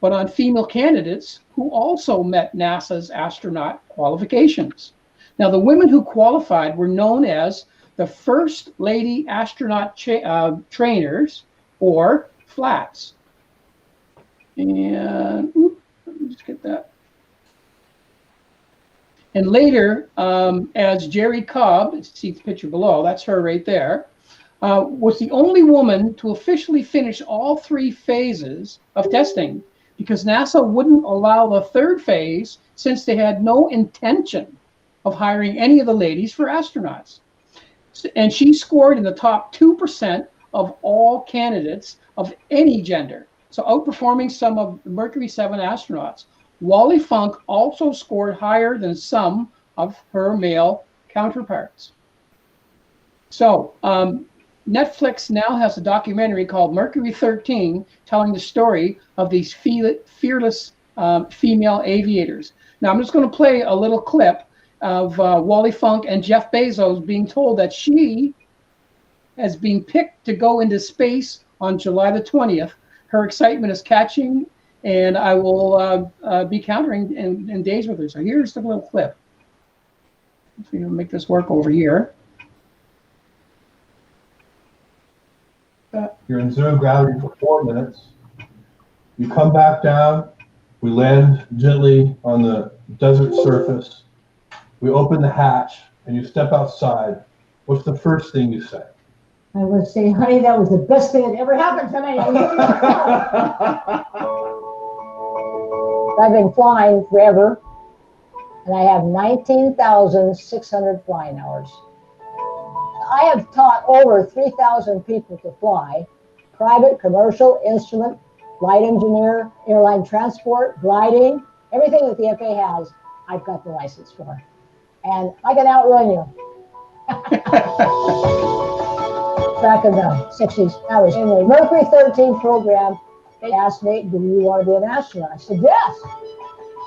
B: but on female candidates who also met NASA's astronaut qualifications. Now, the women who qualified were known as the First Lady Astronaut Trainers, or FLATs. And let me just get that. And later, as Jerry Cobb, see the picture below, that's her right there, was the only woman to officially finish all 3 phases of testing, because NASA wouldn't allow the 3rd phase since they had no intention of hiring any of the ladies for astronauts. And she scored in the top 2% of all candidates of any gender, so outperforming some of the Mercury 7 astronauts. Wally Funk also scored higher than some of her male counterparts. So Netflix now has a documentary called Mercury 13, telling the story of these fearless female aviators. Now I'm just going to play a little clip of Wally Funk and Jeff Bezos being told that she has been picked to go into space on July the 20th. Her excitement is catching, and I will be countering in days with her. So here's the little clip. Let's see if we can make this work over here.
F: You're in zero gravity for 4 minutes. You come back down. We land gently on the desert surface. We open the hatch and you step outside. What's the first thing you say?
G: I would say, honey, that was the best thing that ever happened to me. I've been flying forever, and I have 19,600 flying hours. I have taught over 3,000 people to fly, private, commercial, instrument, flight engineer, airline transport, gliding, everything that the FAA has, I've got the license for. And I can outrun you. Back in the 60s, I was in the Mercury 13 program. They asked me, do you want to be an astronaut? I said, yes.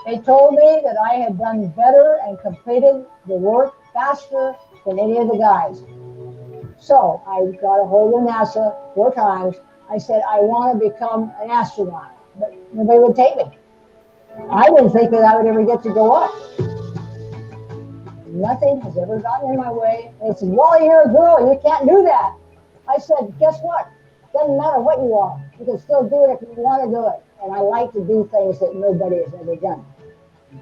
G: They told me that I had done better and completed the work faster than any of the guys. So I got a hold of NASA 4 times. I said, I want to become an astronaut, but nobody would take me. I didn't think that I would ever get to go up. Nothing has ever gotten in my way. They said, well, you're a girl, you can't do that. I said, guess what? Doesn't matter what you are. You can still do it if you want to do it. And I like to do things that nobody has ever done.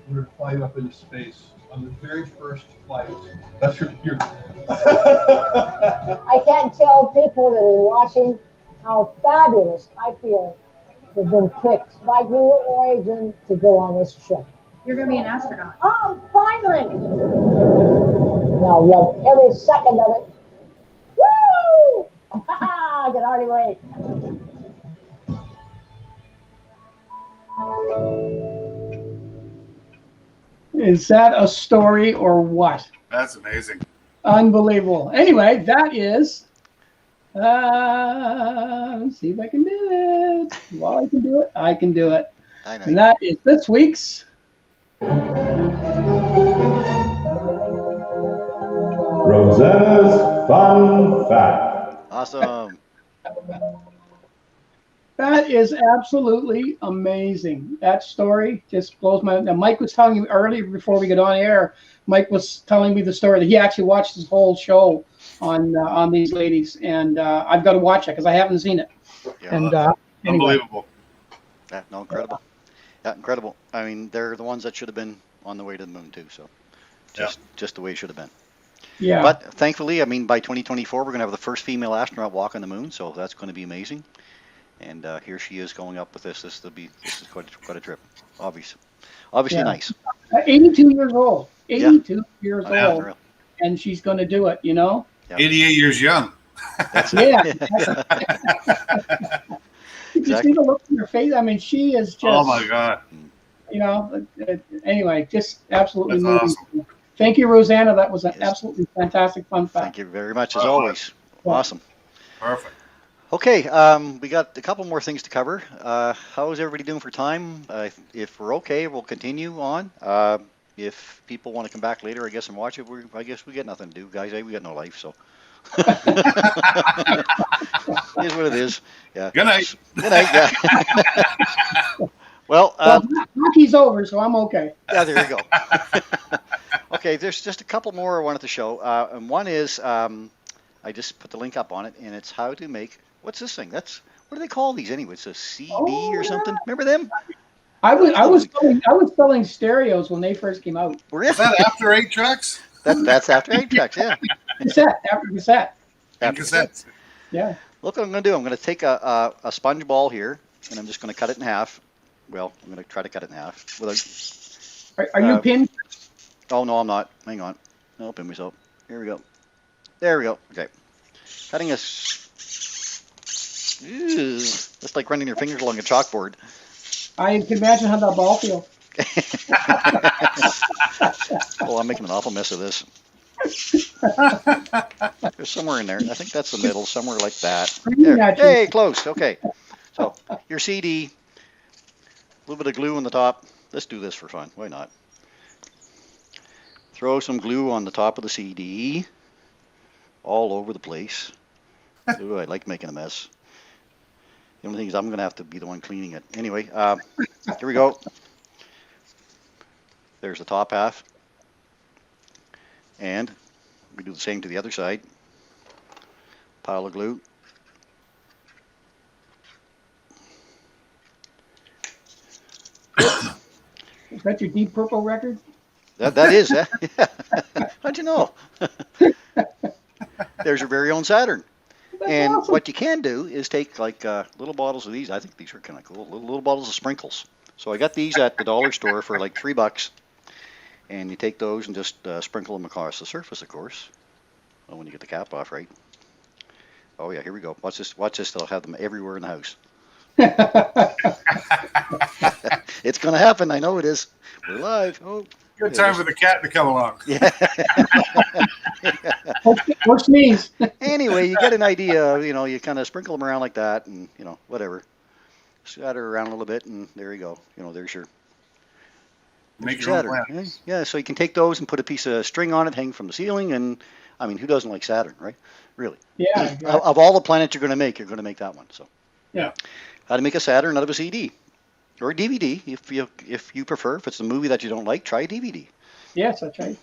F: We're going to fly you up into space on the very first flight. That's your
G: I can't tell people that are watching how fabulous I feel to have been picked by Blue Origin to go on this trip.
H: You're going to be an astronaut.
G: Oh, finally! Now, I love every second of it. Woo! I can hardly wait.
B: Is that a story or what?
C: That's amazing.
B: Unbelievable. Anyway, that is, let's see if I can do it. Well, I can do it. I can do it.
A: I know.
B: And that is this week's
E: Rosanna's Fun Fact.
A: Awesome.
B: That is absolutely amazing. That story just blows my. Now, Mike was telling me earlier before we got on air. Mike was telling me the story that he actually watched this whole show on these ladies, and I've got to watch it because I haven't seen it.
A: Yeah.
B: And anyway,
C: Unbelievable.
A: Yeah, no, incredible. Yeah, incredible. I mean, they're the ones that should have been on the way to the moon too. So just the way it should have been.
B: yeah.
A: But thankfully, I mean, by 2024, we're going to have the first female astronaut walk on the moon. So that's going to be amazing. And here she is going up with this. This is quite a trip. Obviously
B: Yeah.
A: nice.
B: 82 years old. 82 years
A: Oh, yeah,
B: old,
A: unreal.
B: and she's going to do it. You know.
A: Yeah.
C: 88 years young.
A: That's
B: Yeah.
A: it.
B: You just need to look at her face. I mean, she is just.
C: Oh my God.
B: You know. Anyway, just absolutely
C: That's
B: moving. Thank you, Rosanna. That was an
A: Yes.
B: absolutely fantastic fun fact.
A: Thank you very much, as always. Awesome.
C: Perfect.
A: Okay, we got a couple more things to cover. How is everybody doing for time? If we're okay, we'll continue on. If people want to come back later, I guess, and watch it, I guess we got nothing to do, guys. We got no life, so. It is what it is. Yeah.
C: Good night.
A: Good night. Yeah. Well,
B: hockey's over, so I'm okay.
A: yeah, there you go. Okay, there's just a couple more I wanted to show. And one is, I just put the link up on it, and it's how to make, what's this thing? What do they call these anyway? It's a CD or something? Remember them?
B: I was selling stereos when they first came out.
C: Is that after 8 tracks?
A: That's after 8 tracks, yeah.
B: Cassette, after cassette.
C: And cassettes.
B: Yeah.
A: Look what I'm going to do. I'm going to take a sponge ball here, and I'm just going to cut it in half. Well, I'm going to try to cut it in half.
B: Are you pinned?
A: Oh, no, I'm not. Hang on. I'll pin myself. Here we go. There we go. Okay. Cutting a... That's like running your fingers along a chalkboard.
B: I can imagine how that ball feels.
A: Oh, I'm making an awful mess of this. There's somewhere in there. I think that's the middle, somewhere like that. There. Hey, close. Okay. So your CD, a little bit of glue on the top. Let's do this for fun. Why not? Throw some glue on the top of the CD, all over the place. Ooh, I like making a mess. The only thing is I'm going to have to be the one cleaning it. Anyway, here we go. There's the top half. And we do the same to the other side. Pile of glue.
B: Is that your Deep Purple record?
A: That is. How'd you know? There's your very own Saturn. And
B: awesome.
A: what you can do is take like little bottles of these. I think these are kind of cool. Little bottles of sprinkles. So I got these at the dollar store for like $3. And you take those and just sprinkle them across the surface, of course. Well, when you get the cap off, right? Oh yeah, here we go. Watch this. Watch this. They'll have them everywhere in the house. It's gonna happen. I know it is. We're live. Oh.
C: Good time for the cat to come along.
A: Yeah.
B: Or sneeze.
A: Anyway, you get an idea. You kind of sprinkle them around like that, and whatever. Scatter around a little bit, and there you go. There's your.
C: Make your own
A: Saturn.
C: plans.
A: Yeah, so you can take those and put a piece of string on it, hang from the ceiling, and I mean, who doesn't like Saturn, right? Really.
B: Yeah. Exactly.
A: Of all the planets you're going to make that one. So.
B: Yeah.
A: How to make a Saturn out of a CD. Or a DVD, if you prefer. If it's a movie that you don't like, try a DVD.
B: Yes, that's right.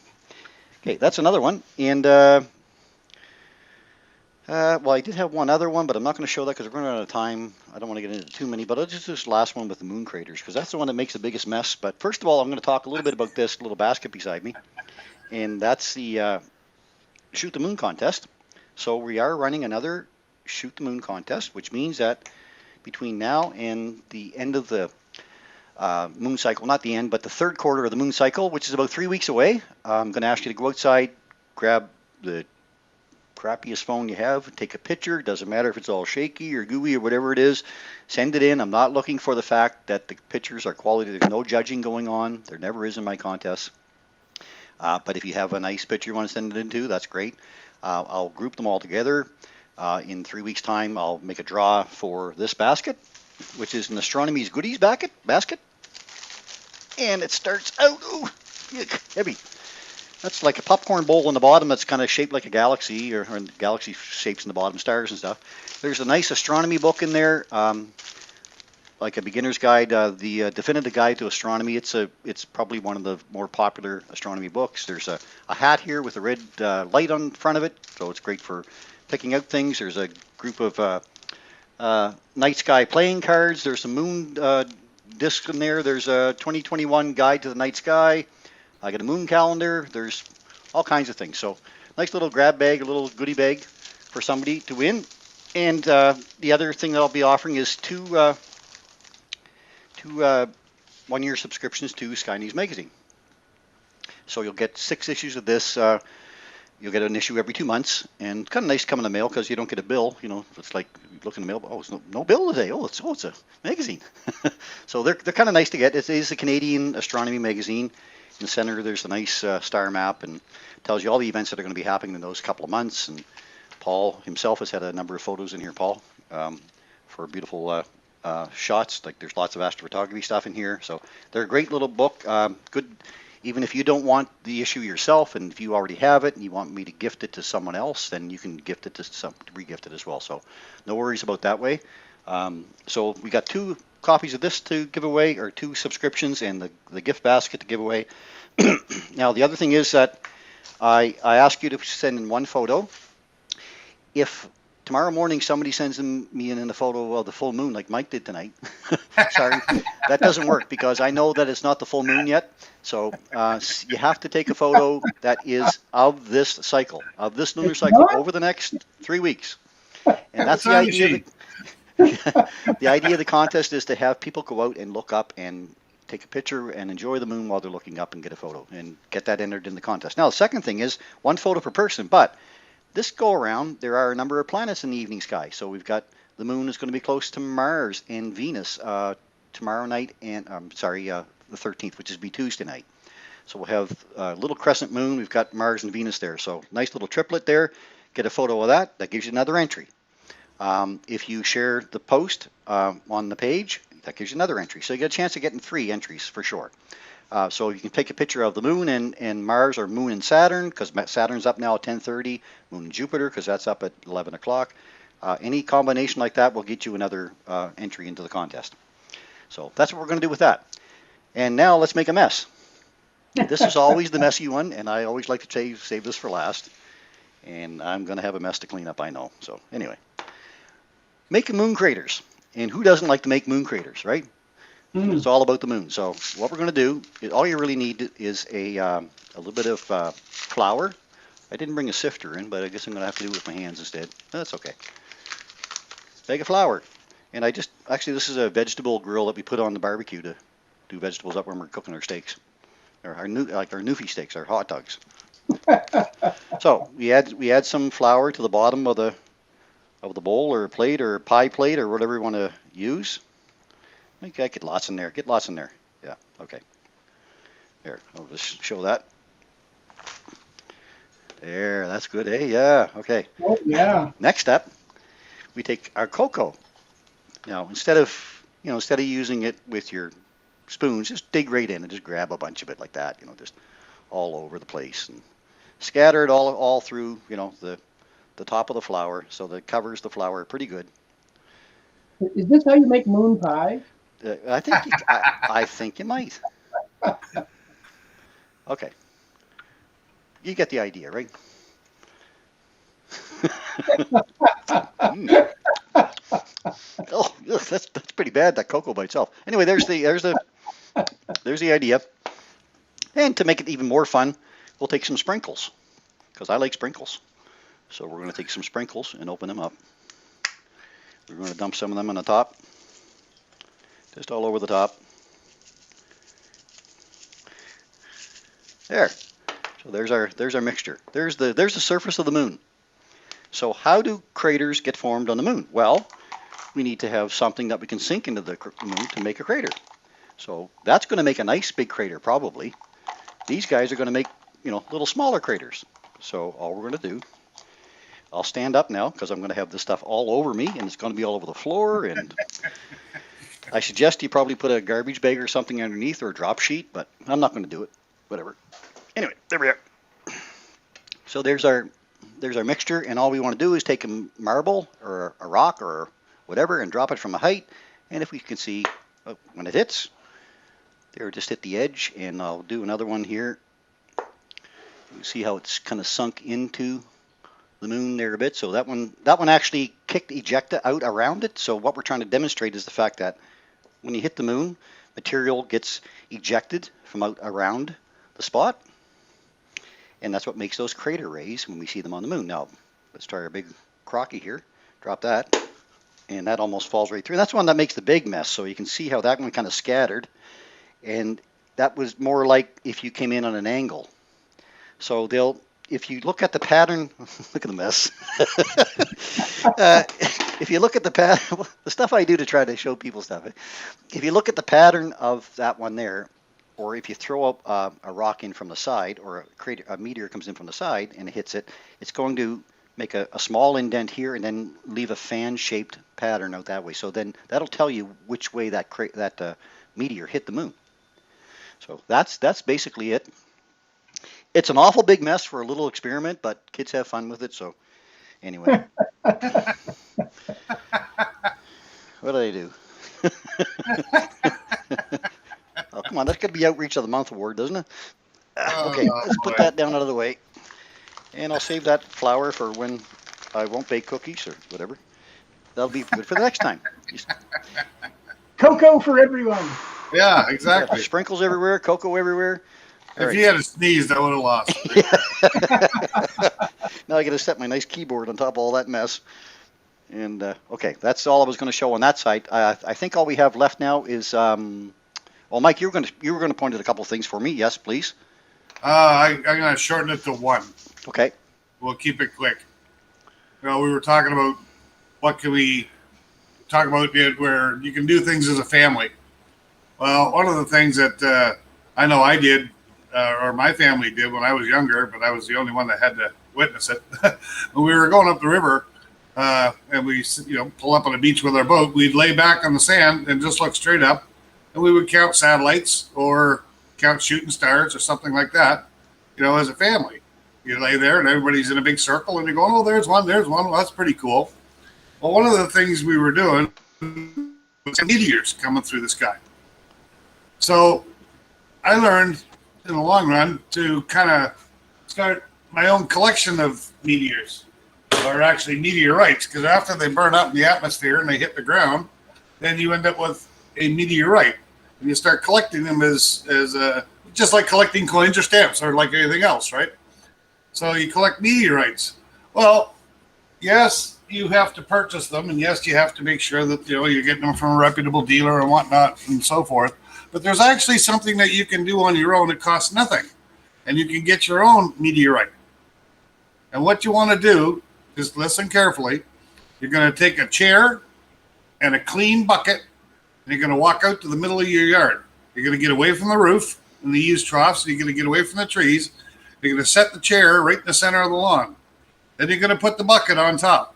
A: Okay, that's another one. And, well, I did have one other one, but I'm not going to show that because we're running out of time. I don't want to get into too many, but I'll just do this last one with the moon craters because that's the one that makes the biggest mess. But first of all, I'm going to talk a little bit about this little basket beside me. And that's the Shoot the Moon contest. So we are running another Shoot the Moon contest, which means that between now and the end of the moon cycle, not the end, but the third quarter of the moon cycle, which is about 3 weeks away. I'm going to ask you to go outside, grab the crappiest phone you have, take a picture. Doesn't matter if it's all shaky or gooey or whatever it is. Send it in. I'm not looking for the fact that the pictures are quality. There's no judging going on. There never is in my contests. But if you have a nice picture you want to send it into, that's great. I'll group them all together. In 3 weeks' time, I'll make a draw for this basket, which is an Astronomy's goodies basket. And it starts out, heavy. That's like a popcorn bowl on the bottom that's kind of shaped like a galaxy, or galaxy shapes in the bottom, stars and stuff. There's a nice astronomy book in there, like a beginner's guide, the definitive guide to astronomy. It's probably one of the more popular astronomy books. There's a hat here with a red light on front of it, so it's great for picking out things. There's a group of night sky playing cards. There's some moon discs in there. There's a 2021 guide to the night sky. I got a moon calendar. There's all kinds of things. So nice little grab bag, a little goodie bag for somebody to win. And the other thing that I'll be offering is two 1-year subscriptions to Sky News Magazine. So you'll get 6 issues of this. You'll get an issue every 2 months, and kind of nice to come in the mail because you don't get a bill. You know, it's like you look in the mail. Oh, it's no bill today. Oh, it's a magazine. So they're kind of nice to get. It is a Canadian astronomy magazine. In the center, there's a nice star map and tells you all the events that are going to be happening in those couple of months. And Paul himself has had a number of photos in here, Paul, for beautiful shots. Like there's lots of astrophotography stuff in here. So they're a great little book. Good, even if you don't want the issue yourself, and if you already have it and you want me to gift it to someone else, then you can gift it to re-gift it as well. So no worries about that way. So we got 2 copies of this to give away, or 2 subscriptions, and the gift basket to give away. Now the other thing is that I ask you to send in 1 photo. If tomorrow morning somebody sends me in a photo of the full moon like Mike did tonight, sorry, that doesn't work because I know that it's not the full moon yet. So you have to take a photo that is of this cycle, of this lunar cycle over the next 3 weeks. And that's the idea. The idea of the contest is to have people go out and look up and take a picture and enjoy the moon while they're looking up and get a photo and get that entered in the contest. Now, the second thing is 1 photo per person, but this go around, there are a number of planets in the evening sky. So we've got the moon is going to be close to Mars and Venus tomorrow night, and the 13th, which is be Tuesday night. So we'll have a little crescent moon. We've got Mars and Venus there. So nice little triplet there. Get a photo of that. That gives you another entry. If you share the post on the page, that gives you another entry. So you get a chance of getting 3 entries for sure. So you can take a picture of the moon and Mars, or moon and Saturn, because Saturn's up now at 10:30, moon and Jupiter, because that's up at 11 o'clock. Any combination like that will get you another entry into the contest. So that's what we're going to do with that. And now let's make a mess. This is always the messy one, and I always like to save this for last. And I'm going to have a mess to clean up, I know. So anyway, making moon craters. And who doesn't like to make moon craters, right? It's all about the moon. So what we're going to do, all you really need is a little bit of flour. I didn't bring a sifter in, but I guess I'm going to have to do it with my hands instead. That's okay. Bag of flour. And actually this is a vegetable grill that we put on the barbecue to do vegetables up when we're cooking our steaks. Or our newfie steaks, our hot dogs. So we add some flour to the bottom of the bowl or plate or pie plate or whatever you want to use. Okay, get lots in there. Get lots in there. Yeah, okay. There, I'll just show that. There, that's good. Hey, yeah, okay.
B: Oh, yeah.
A: Next step, we take our cocoa. Now, instead of using it with your spoons, just dig right in and just grab a bunch of it like that, just all over the place and scatter it all through, the top of the flour so that it covers the flour pretty good.
B: Is this how you make moon pie?
A: I think you might. Okay. You get the idea, right? Oh, that's pretty bad, that cocoa by itself. Anyway, there's the idea. And to make it even more fun, we'll take some sprinkles, because I like sprinkles. So we're going to take some sprinkles and open them up. We're going to dump some of them on the top, just all over the top. There. So there's our mixture. There's the surface of the moon. So how do craters get formed on the moon? Well, we need to have something that we can sink into the moon to make a crater. So that's going to make a nice big crater probably. These guys are going to make, little smaller craters. So all we're going to do, I'll stand up now because I'm going to have this stuff all over me and it's going to be all over the floor. And I suggest you probably put a garbage bag or something underneath or a drop sheet, but I'm not going to do it. Whatever. Anyway, there we are. So there's our mixture, and all we want to do is take a marble or a rock or whatever and drop it from a height. And if we can see when it hits, there, just hit the edge, and I'll do another one here. You see how it's kind of sunk into the moon there a bit. So that one actually kicked ejecta out around it. So what we're trying to demonstrate is the fact that when you hit the moon, material gets ejected from out around the spot, and that's what makes those crater rays when we see them on the moon. Now, let's try our big crocky here. Drop that, and that almost falls right through. And that's the one that makes the big mess. So you can see how that one kind of scattered, and that was more like if you came in on an angle. So if you look at the pattern, look at the mess. If you look at the pattern, the stuff I do to try to show people stuff. If you look at the pattern of that one there, or if you throw up a rock in from the side, or a meteor comes in from the side and hits it, it's going to make a small indent here and then leave a fan-shaped pattern out that way. So then that'll tell you which way that meteor hit the moon. So that's basically it. It's an awful big mess for a little experiment, but kids have fun with it. So anyway, what did I do? Oh, come on, that's got to be Outreach of the Month award, doesn't it? Okay, let's put that down out of the way, and I'll save that flour for when I won't bake cookies or whatever. That'll be good for the next time.
B: Cocoa for everyone.
C: Yeah, exactly.
A: Sprinkles everywhere, cocoa everywhere.
C: If you had a sneeze, I would have lost.
A: Now I got to set my nice keyboard on top of all that mess. And okay, that's all I was going to show on that side. I think all we have left now is, well, Mike, you were going to point at a couple of things for me. Yes, please.
C: I'm going to shorten it to one.
A: Okay.
C: We'll keep it quick. We were talking about what can we talk about where you can do things as a family. Well, one of the things that I know I did, or my family did when I was younger, but I was the only one that had to witness it. When we were going up the river, and we pull up on a beach with our boat, we'd lay back on the sand and just look straight up, and we would count satellites or count shooting stars or something like that, as a family. You lay there and everybody's in a big circle and you're going, oh, there's one. Well, that's pretty cool. Well, one of the things we were doing was meteors coming through the sky. So I learned in the long run to kind of start my own collection of meteors, or actually meteorites, because after they burn up in the atmosphere and they hit the ground, then you end up with a meteorite, and you start collecting them as just like collecting coins or stamps or like anything else, right? So you collect meteorites. Well, yes, you have to purchase them, and yes, you have to make sure that you're getting them from a reputable dealer and whatnot and so forth. But there's actually something that you can do on your own that costs nothing, and you can get your own meteorite. And what you want to do, just listen carefully. You're going to take a chair and a clean bucket, and you're going to walk out to the middle of your yard. You're going to get away from the roof and the used troughs, and you're going to get away from the trees. You're going to set the chair right in the center of the lawn. Then you're going to put the bucket on top,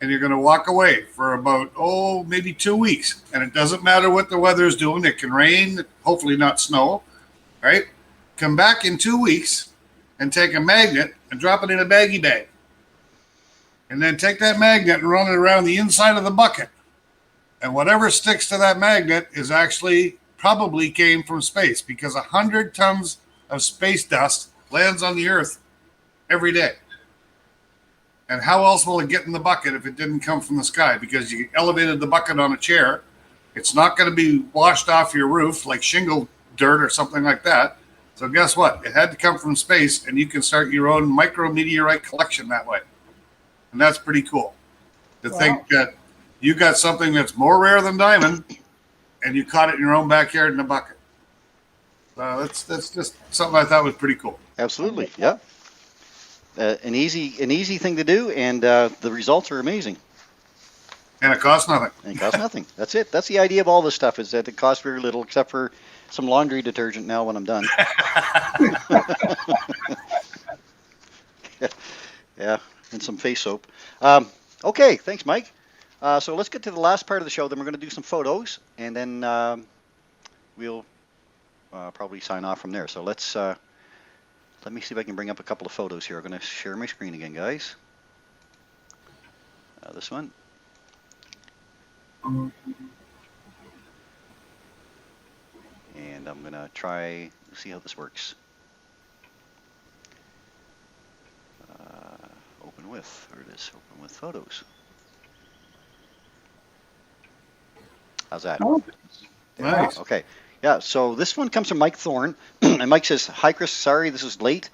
C: and you're going to walk away for about, maybe 2 weeks. And it doesn't matter what the weather is doing. It can rain, hopefully not snow, right? Come back in 2 weeks and take a magnet and drop it in a baggie bag. And then take that magnet and run it around the inside of the bucket. And whatever sticks to that magnet is actually probably came from space, because 100 tons of space dust lands on the Earth every day. And how else will it get in the bucket if it didn't come from the sky? Because you elevated the bucket on a chair. It's not going to be washed off your roof like shingle dirt or something like that. So guess what? It had to come from space, and you can start your own micrometeorite collection that way. And that's pretty cool to think that you got something that's more rare than diamond, and you caught it in your own backyard in a bucket. That's just something I thought was pretty cool.
A: Absolutely, yeah. An easy thing to do, and the results are amazing.
C: And it costs nothing.
A: And it costs nothing. That's it. That's the idea of all this stuff, is that it costs very little, except for some laundry detergent now when I'm done. Yeah, and some face soap. Okay, thanks, Mike. So let's get to the last part of the show. Then we're going to do some photos, and then we'll probably sign off from there. So let's Let me see if I can bring up a couple of photos here. I'm going to share my screen again, guys. This one. And I'm going to try to see how this works. Open with, there it is, open with photos. How's that?
B: Oh,
C: Nice.
A: Okay. Yeah, so this one comes from Mike Thorne. And Mike says, "Hi, Chris. Sorry, this is late.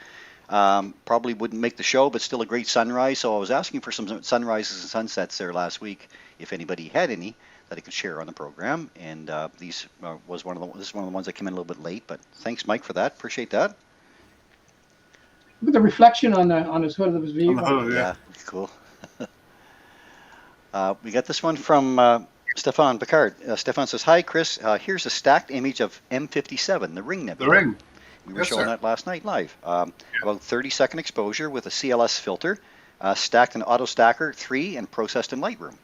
A: Probably wouldn't make the show, but still a great sunrise. So I was asking for some sunrises and sunsets there last week, if anybody had any that I could share on the program. And this is one of the ones that came in a little bit late. But thanks, Mike, for that. Appreciate that.
B: look at the reflection on his hood of his
C: On the
B: vehicle.
C: hood,
A: Yeah, cool. We got this one from Stefan Picard. Stefan says, "Hi, Chris. Here's a stacked image of M57, the Ring Nebula.
C: The ring.
A: We were
C: Yes,
A: showing
C: sir.
A: that last night live. About 30-second exposure with a CLS filter, stacked in Auto Stacker 3 and processed in Lightroom.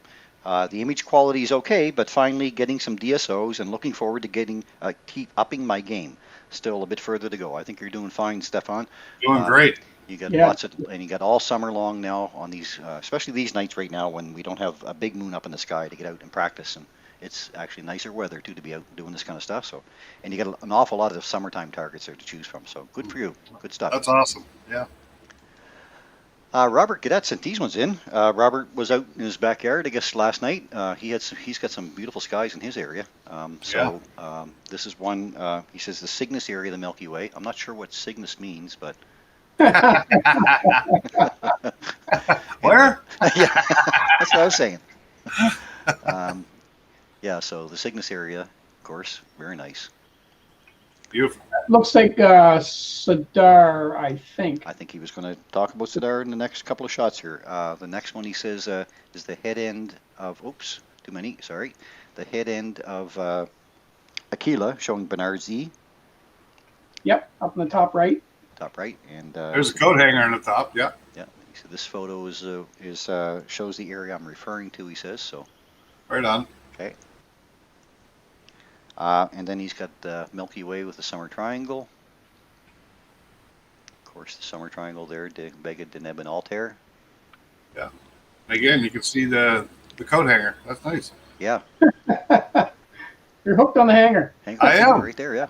A: The image quality is okay, but finally getting some DSOs and looking forward to keep upping my game. Still a bit further to go. I think you're doing fine, Stefan.
C: Doing great.
A: You got
B: Yeah.
A: lots of, and you got all summer long now on these, especially these nights right now when we don't have a big moon up in the sky to get out and practice, and it's actually nicer weather too to be out doing this kind of stuff. So, and you got an awful lot of summertime targets there to choose from. So good for you. Good stuff.
C: That's awesome. Yeah.
A: Robert Gadet sent these ones in. Robert was out in his backyard, I guess, last night. He's got some beautiful skies in his area. This is one. He says the Cygnus area of the Milky Way. I'm not sure what Cygnus means, but
C: Where?
A: yeah, that's what I was saying. So the Cygnus area, of course, very nice.
C: Beautiful.
B: Looks like Sadar, I think.
A: I think he was going to talk about Sadar in the next couple of shots here. The next one he says is the head end of, oops, too many, sorry. The head end of Aquila, showing Bernard Z,
B: Yep, up in the top right.
A: top right. And
C: There's a coat hanger on the top. Yeah.
A: yeah, so this photo is shows the area I'm referring to, he says, so.
C: Right on.
A: Okay. And then he's got the Milky Way with the Summer Triangle. Of course, the Summer Triangle there, Vega, Deneb, and Altair.
C: Yeah. Again, you can see the coat hanger. That's nice.
A: Yeah.
B: You're hooked on the hanger.
C: I am.
A: Right there, yeah.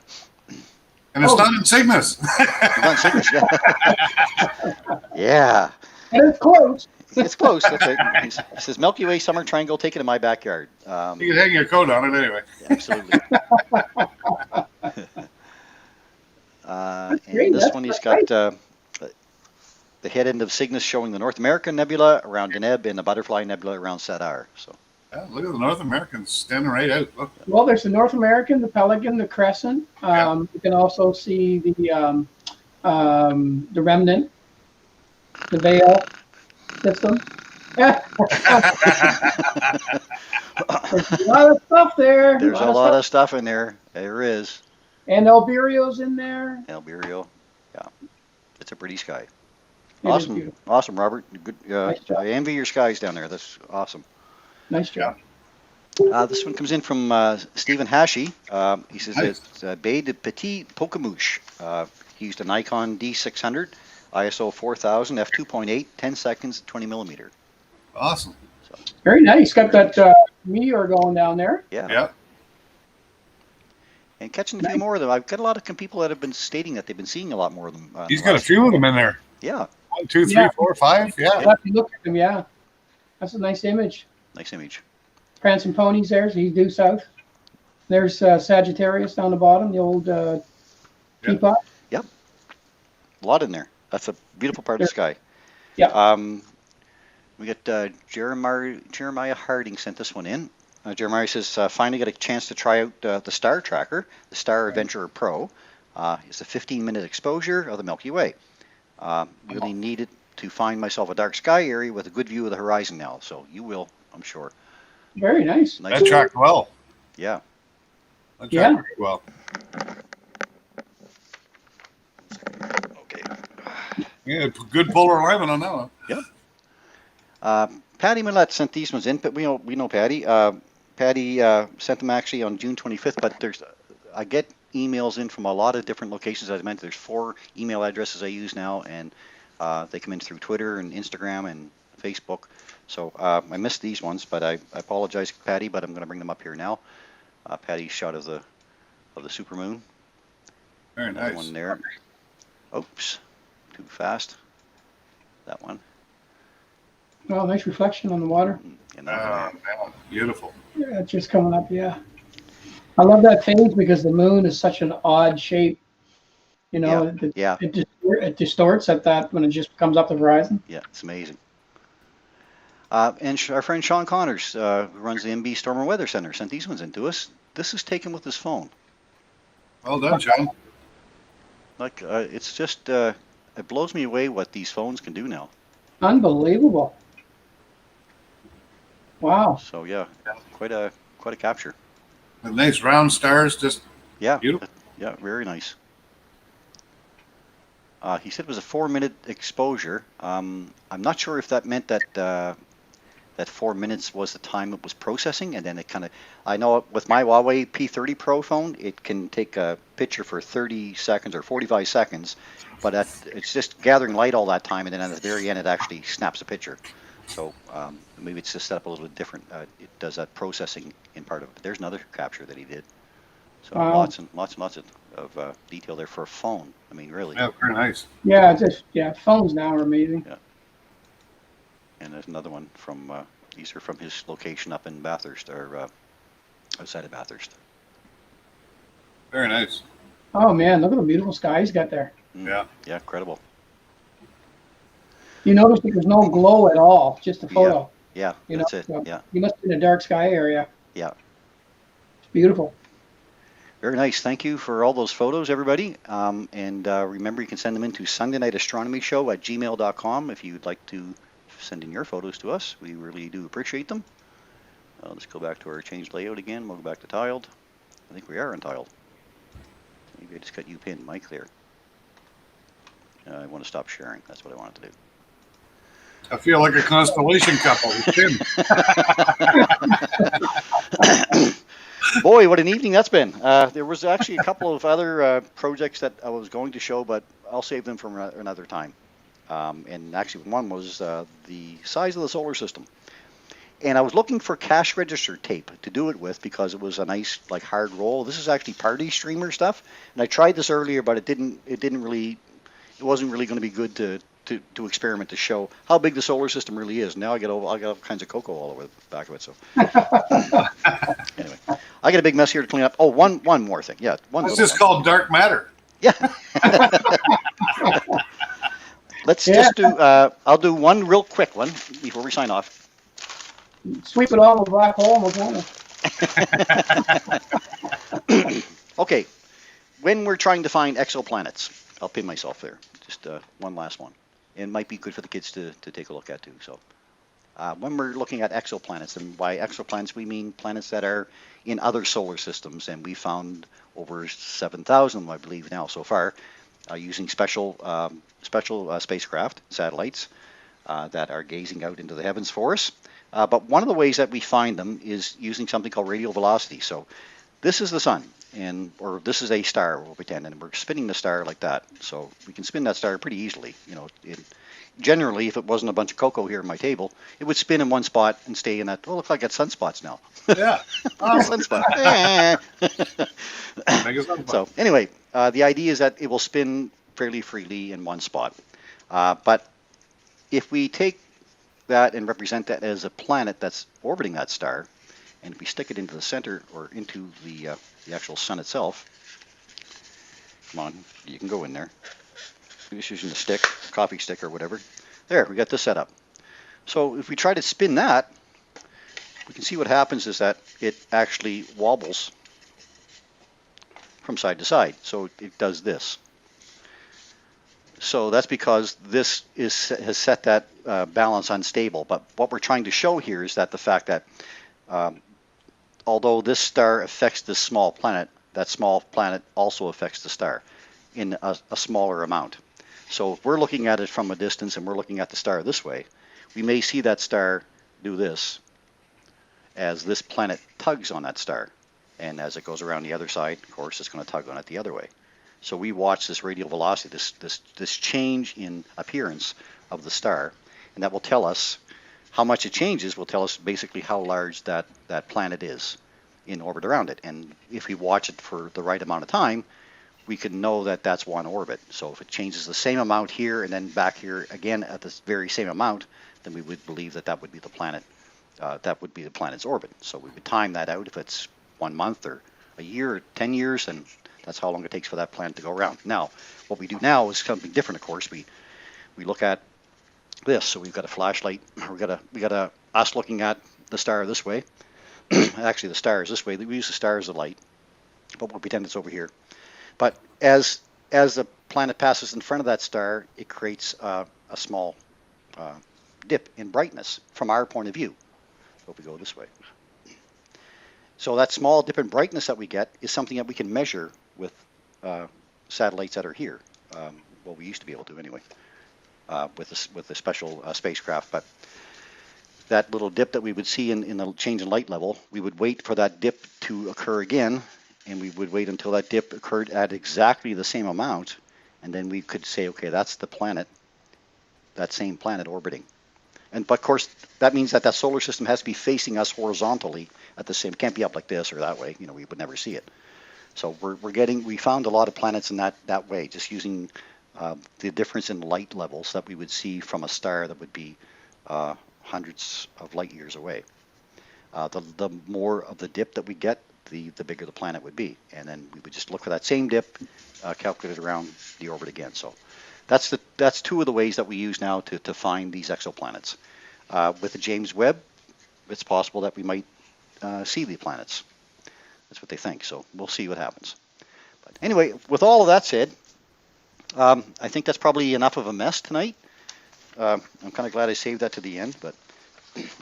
C: And it's not in Cygnus.
A: Not Cygnus, yeah. Yeah.
B: And it's close.
A: It's close. That's right. He says Milky Way Summer Triangle, take it in my backyard.
C: You can hang your coat on it anyway.
A: Absolutely. And this one, he's got the head end of Cygnus showing the North American Nebula around Deneb and the Butterfly Nebula around Sadar. So.
C: Yeah, look at the North Americans standing right out. Look.
B: Well, there's the North American, the Pelican, the Crescent. You can also see the Remnant, the Veil system. There's a lot of stuff there.
A: There's a lot of stuff in there. There is.
B: And Alberio's in there.
A: Alberio. Yeah. It's a pretty sky.
B: It is
A: Awesome.
B: beautiful.
A: Awesome, Robert. Good.
B: Nice job.
A: I envy your skies down there. That's awesome.
B: Nice job.
A: This one comes in from Stephen Hashi. He says
C: Nice.
A: it's Baie de Petit Pocamouche. He used a Nikon D600, ISO 4000, f2.8, 10 seconds, 20 millimeter.
C: Awesome.
B: Very nice. Got that meteor going down there.
A: Yeah.
C: Yeah.
A: And catching a few more of them. I've got a lot of people that have been stating that they've been seeing a lot more of them.
C: He's got a few of them in there.
A: Yeah.
C: 1, 2, 3,
B: Yeah.
C: 4, 5. Yeah.
B: I'll have to look at them. Yeah, that's a nice image.
A: Nice image.
B: Prancing ponies there, so he's due south. There's Sagittarius down the bottom, the old teapot.
A: A lot in there. That's a beautiful part of the sky.
B: Yeah.
A: We got Jeremiah Harding sent this one in. Jeremiah says, finally got a chance to try out the Star Tracker, the Star Adventurer Pro. It's a 15-minute exposure of the Milky Way. Really needed to find myself a dark sky area with a good view of the horizon now. So you will, I'm sure.
B: Very nice.
A: Nice.
C: That tracked well.
A: Yeah.
C: That tracked
B: Yeah.
C: very well.
A: Okay.
C: Yeah, good polar alignment on that one.
A: Patty Millette sent these ones in, but we know Patty. Patty sent them actually on June 25th, but I get emails in from a lot of different locations. As I mentioned, there's 4 email addresses I use now, and they come in through Twitter and Instagram and Facebook. So I missed these ones, but I apologize, Patty, but I'm going to bring them up here now. Patty's shot of the supermoon.
C: Very
A: Another
C: nice.
A: one there. Oops, too fast. That one.
B: Oh, nice reflection on the water.
A: And that one there.
C: Man, beautiful.
B: Yeah, it's just coming up, yeah. I love that phase because the moon is such an odd shape. You know,
A: Yeah.
B: it distorts at that when it just comes up the horizon.
A: Yeah, it's amazing. And our friend Sean Connors, who runs the MB Storm Weather Center, sent these ones in to us. This is taken with his phone.
C: Well done, John.
A: Like, it's just, it blows me away what these phones can do now.
B: Unbelievable. Wow.
A: So yeah, quite a capture.
C: The nice round stars, just
A: Yeah,
C: beautiful.
A: yeah, very nice. He said it was a 4-minute exposure. I'm not sure if that meant that that 4 minutes was the time it was processing, and then it kind of. I know with my Huawei P30 Pro phone, it can take a picture for 30 seconds or 45 seconds, but it's just gathering light all that time, and then at the very end, it actually snaps a picture. So maybe it's just set up a little bit different. It does that processing in part of it. But there's another capture that he did. So
B: Wow.
A: lots and lots of detail there for a phone. I mean, really.
C: Yeah, very nice.
B: Yeah, phones now are amazing.
A: Yeah. And there's another one from, these are from his location up in Bathurst, or outside of Bathurst.
C: Very nice.
B: Oh man, look at the beautiful sky he's got there.
C: Yeah.
A: Yeah, incredible.
B: You notice that there's no glow at all, just a photo.
A: Yeah,
B: You
A: that's
B: know,
A: it.
B: so
A: Yeah,
B: You must be in a dark sky area.
A: yeah.
B: It's beautiful.
A: Very nice. Thank you for all those photos, everybody. And remember, you can send them into SundayNightAstronomyShow@gmail.com if you'd like to send in your photos to us. We really do appreciate them. Let's go back to our changed layout again. We'll go back to tiled. I think we are untiled. Maybe I just got you pinned, Mike, there. I want to stop sharing. That's what I wanted to do.
C: I feel like a Constellation couple.
A: Boy, what an evening that's been. There was actually a couple of other projects that I was going to show, but I'll save them for another time. And actually one was the size of the solar system. And I was looking for cash register tape to do it with because it was a nice, like, hard roll. This is actually party streamer stuff. And I tried this earlier, but it wasn't really going to be good to experiment to show how big the solar system really is. Now I got all kinds of cocoa all over the back of it. So anyway, I got a big mess here to clean up. Oh, one more thing. Yeah,
C: It's just called dark matter.
A: Yeah. Let's just do. I'll do one real quick one before we sign off.
B: Sweep it all in a black hole and we'll go.
A: Okay, when we're trying to find exoplanets, I'll pin myself there. Just one last one. It might be good for the kids to take a look at too. So when we're looking at exoplanets, and by exoplanets we mean planets that are in other solar systems, and we found over 7,000, I believe now so far, using special spacecraft, satellites, that are gazing out into the heavens for us. But one of the ways that we find them is using something called radial velocity. So this is the sun, or this is a star, we'll pretend, and we're spinning the star like that. So we can spin that star pretty easily. You know, generally, if it wasn't a bunch of cocoa here on my table, it would spin in one spot and stay in that. Oh, look, I got sunspots now.
C: Yeah.
A: Sunspot. So anyway, the idea is that it will spin fairly freely in one spot. But if we take that and represent that as a planet that's orbiting that star, and if we stick it into the center or into the actual sun itself, come on, you can go in there. We're just using a stick, coffee stick or whatever. There, we got this set up. So if we try to spin that, we can see what happens is that it actually wobbles from side to side. So it does this. So that's because this has set that balance unstable. But what we're trying to show here is that the fact that although this star affects this small planet, that small planet also affects the star in a smaller amount. So if we're looking at it from a distance and we're looking at the star this way, we may see that star do this as this planet tugs on that star. And as it goes around the other side, of course, it's going to tug on it the other way. So we watch this radial velocity, this change in appearance of the star, and that will tell us how much it changes. Will tell us basically how large that planet is in orbit around it. And if we watch it for the right amount of time, we can know that that's one orbit. So if it changes the same amount here and then back here again at the very same amount, then we would believe that that would be the planet. That would be the planet's orbit. So we would time that out if it's 1 month or a year or 10 years, and that's how long it takes for that planet to go around. Now, what we do now is something different, of course. We look at this. So we've got a flashlight. We got us looking at the star this way. Actually, the star is this way. We use the star as a light, but we'll pretend it's over here. But as the planet passes in front of that star, it creates a small dip in brightness from our point of view. So if we go this way. So that small dip in brightness that we get is something that we can measure with satellites that are here. Well, we used to be able to anyway, with the special spacecraft. But that little dip that we would see in the change in light level, we would wait for that dip to occur again, and we would wait until that dip occurred at exactly the same amount, and then we could say, okay, that's the planet, that same planet orbiting. And but of course, that means that solar system has to be facing us horizontally at the same. It can't be up like this or that way. We would never see it. So we found a lot of planets in that way, just using the difference in light levels that we would see from a star that would be hundreds of light years away. The more of the dip that we get, the bigger the planet would be, and then we would just look for that same dip, calculate it around the orbit again. So that's two of the ways that we use now to find these exoplanets. With the James Webb, it's possible that we might see the planets. That's what they think. So we'll see what happens. But anyway, with all of that said, I think that's probably enough of a mess tonight. I'm kind of glad I saved that to the end,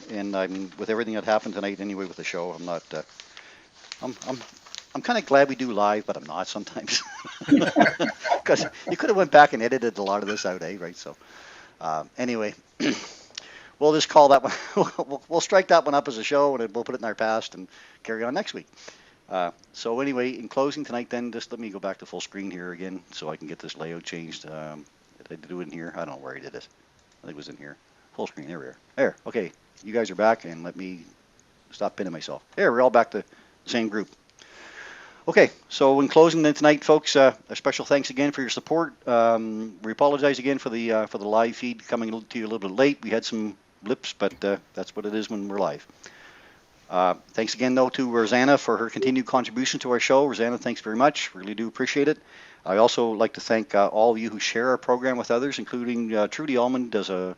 A: and I mean, with everything that happened tonight anyway with the show, I'm not. I'm kind of glad we do live, but I'm not sometimes, because you could have went back and edited a lot of this out, right? So anyway, we'll just call that one. We'll strike that one up as a show, and we'll put it in our past and carry on next week. So anyway, in closing tonight, then just let me go back to full screen here again, so I can get this layout changed. Did I do it in here? I don't know where I did it. I think it was in here. Full screen. There we are. There. Okay. You guys are back, and let me stop pinning myself. There, we're all back to the same group. Okay, so in closing then tonight, folks, a special thanks again for your support. We apologize again for the live feed coming to you a little bit late. We had some blips, but that's what it is when we're live. Thanks again, though, to Rosanna for her continued contribution to our show. Rosanna, thanks very much. Really do appreciate it. I also like to thank all of you who share our program with others, including Trudy Allman does a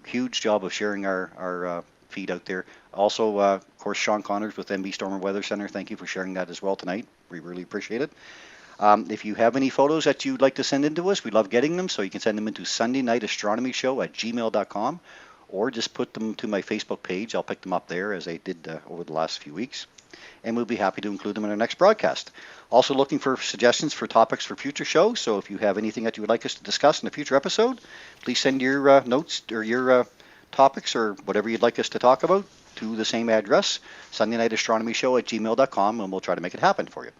A: huge job of sharing our feed out there. Also, of course, Sean Connors with MB Storm and Weather Center. Thank you for sharing that as well tonight. We really appreciate it. If you have any photos that you'd like to send in to us, we love getting them. So you can send them into SundayNightAstronomyShow@gmail.com, or just put them to my Facebook page. I'll pick them up there as I did over the last few weeks, and we'll be happy to include them in our next broadcast. Also looking for suggestions for topics for future shows. So if you have anything that you would like us to discuss in a future episode, please send your notes or your topics or whatever you'd like us to talk about to the same address, SundayNightAstronomyShow@gmail.com, and we'll try to make it happen for you.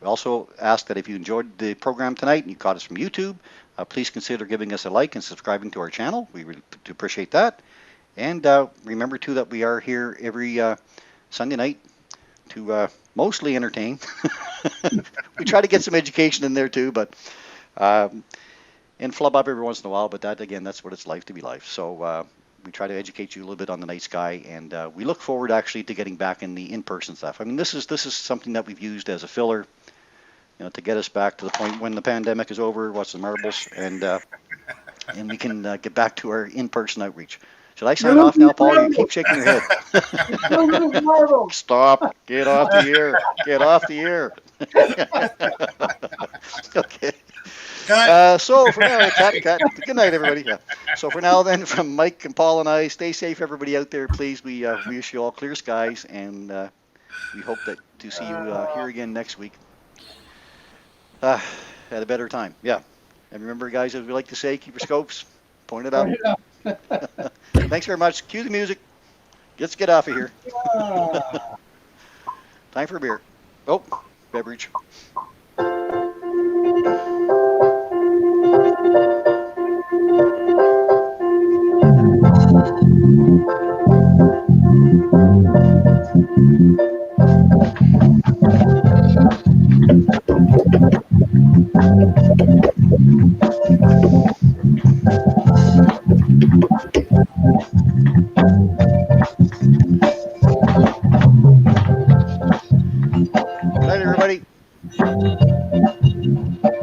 A: We also ask that if you enjoyed the program tonight and you caught us from YouTube, please consider giving us a like and subscribing to our channel. We really do appreciate that. And remember, too, that we are here every Sunday night to mostly entertain. We try to get some education in there, too, but and flub up every once in a while. But that, again, that's what it's like to be live. So we try to educate you a little bit on the night sky, and we look forward actually to getting back in the in-person stuff. I mean, this is something that we've used as a filler, to get us back to the point when the pandemic is over, watch the marbles, and we can get back to our in-person outreach. Should I sign off now, Paul? You keep shaking your head. Stop. Get off the air. Get off the air. Okay. So for now, cut. Good night, everybody. Yeah. So for now, then, from Mike and Paul and I, stay safe, everybody out there. Please, we wish you all clear skies, and we hope to see you here again next week at a better time. Yeah. And remember, guys, as we like to say, keep your scopes pointed up. Thanks very much. Cue the music. Let's get off of here. Time for a beer. Oh, beverage.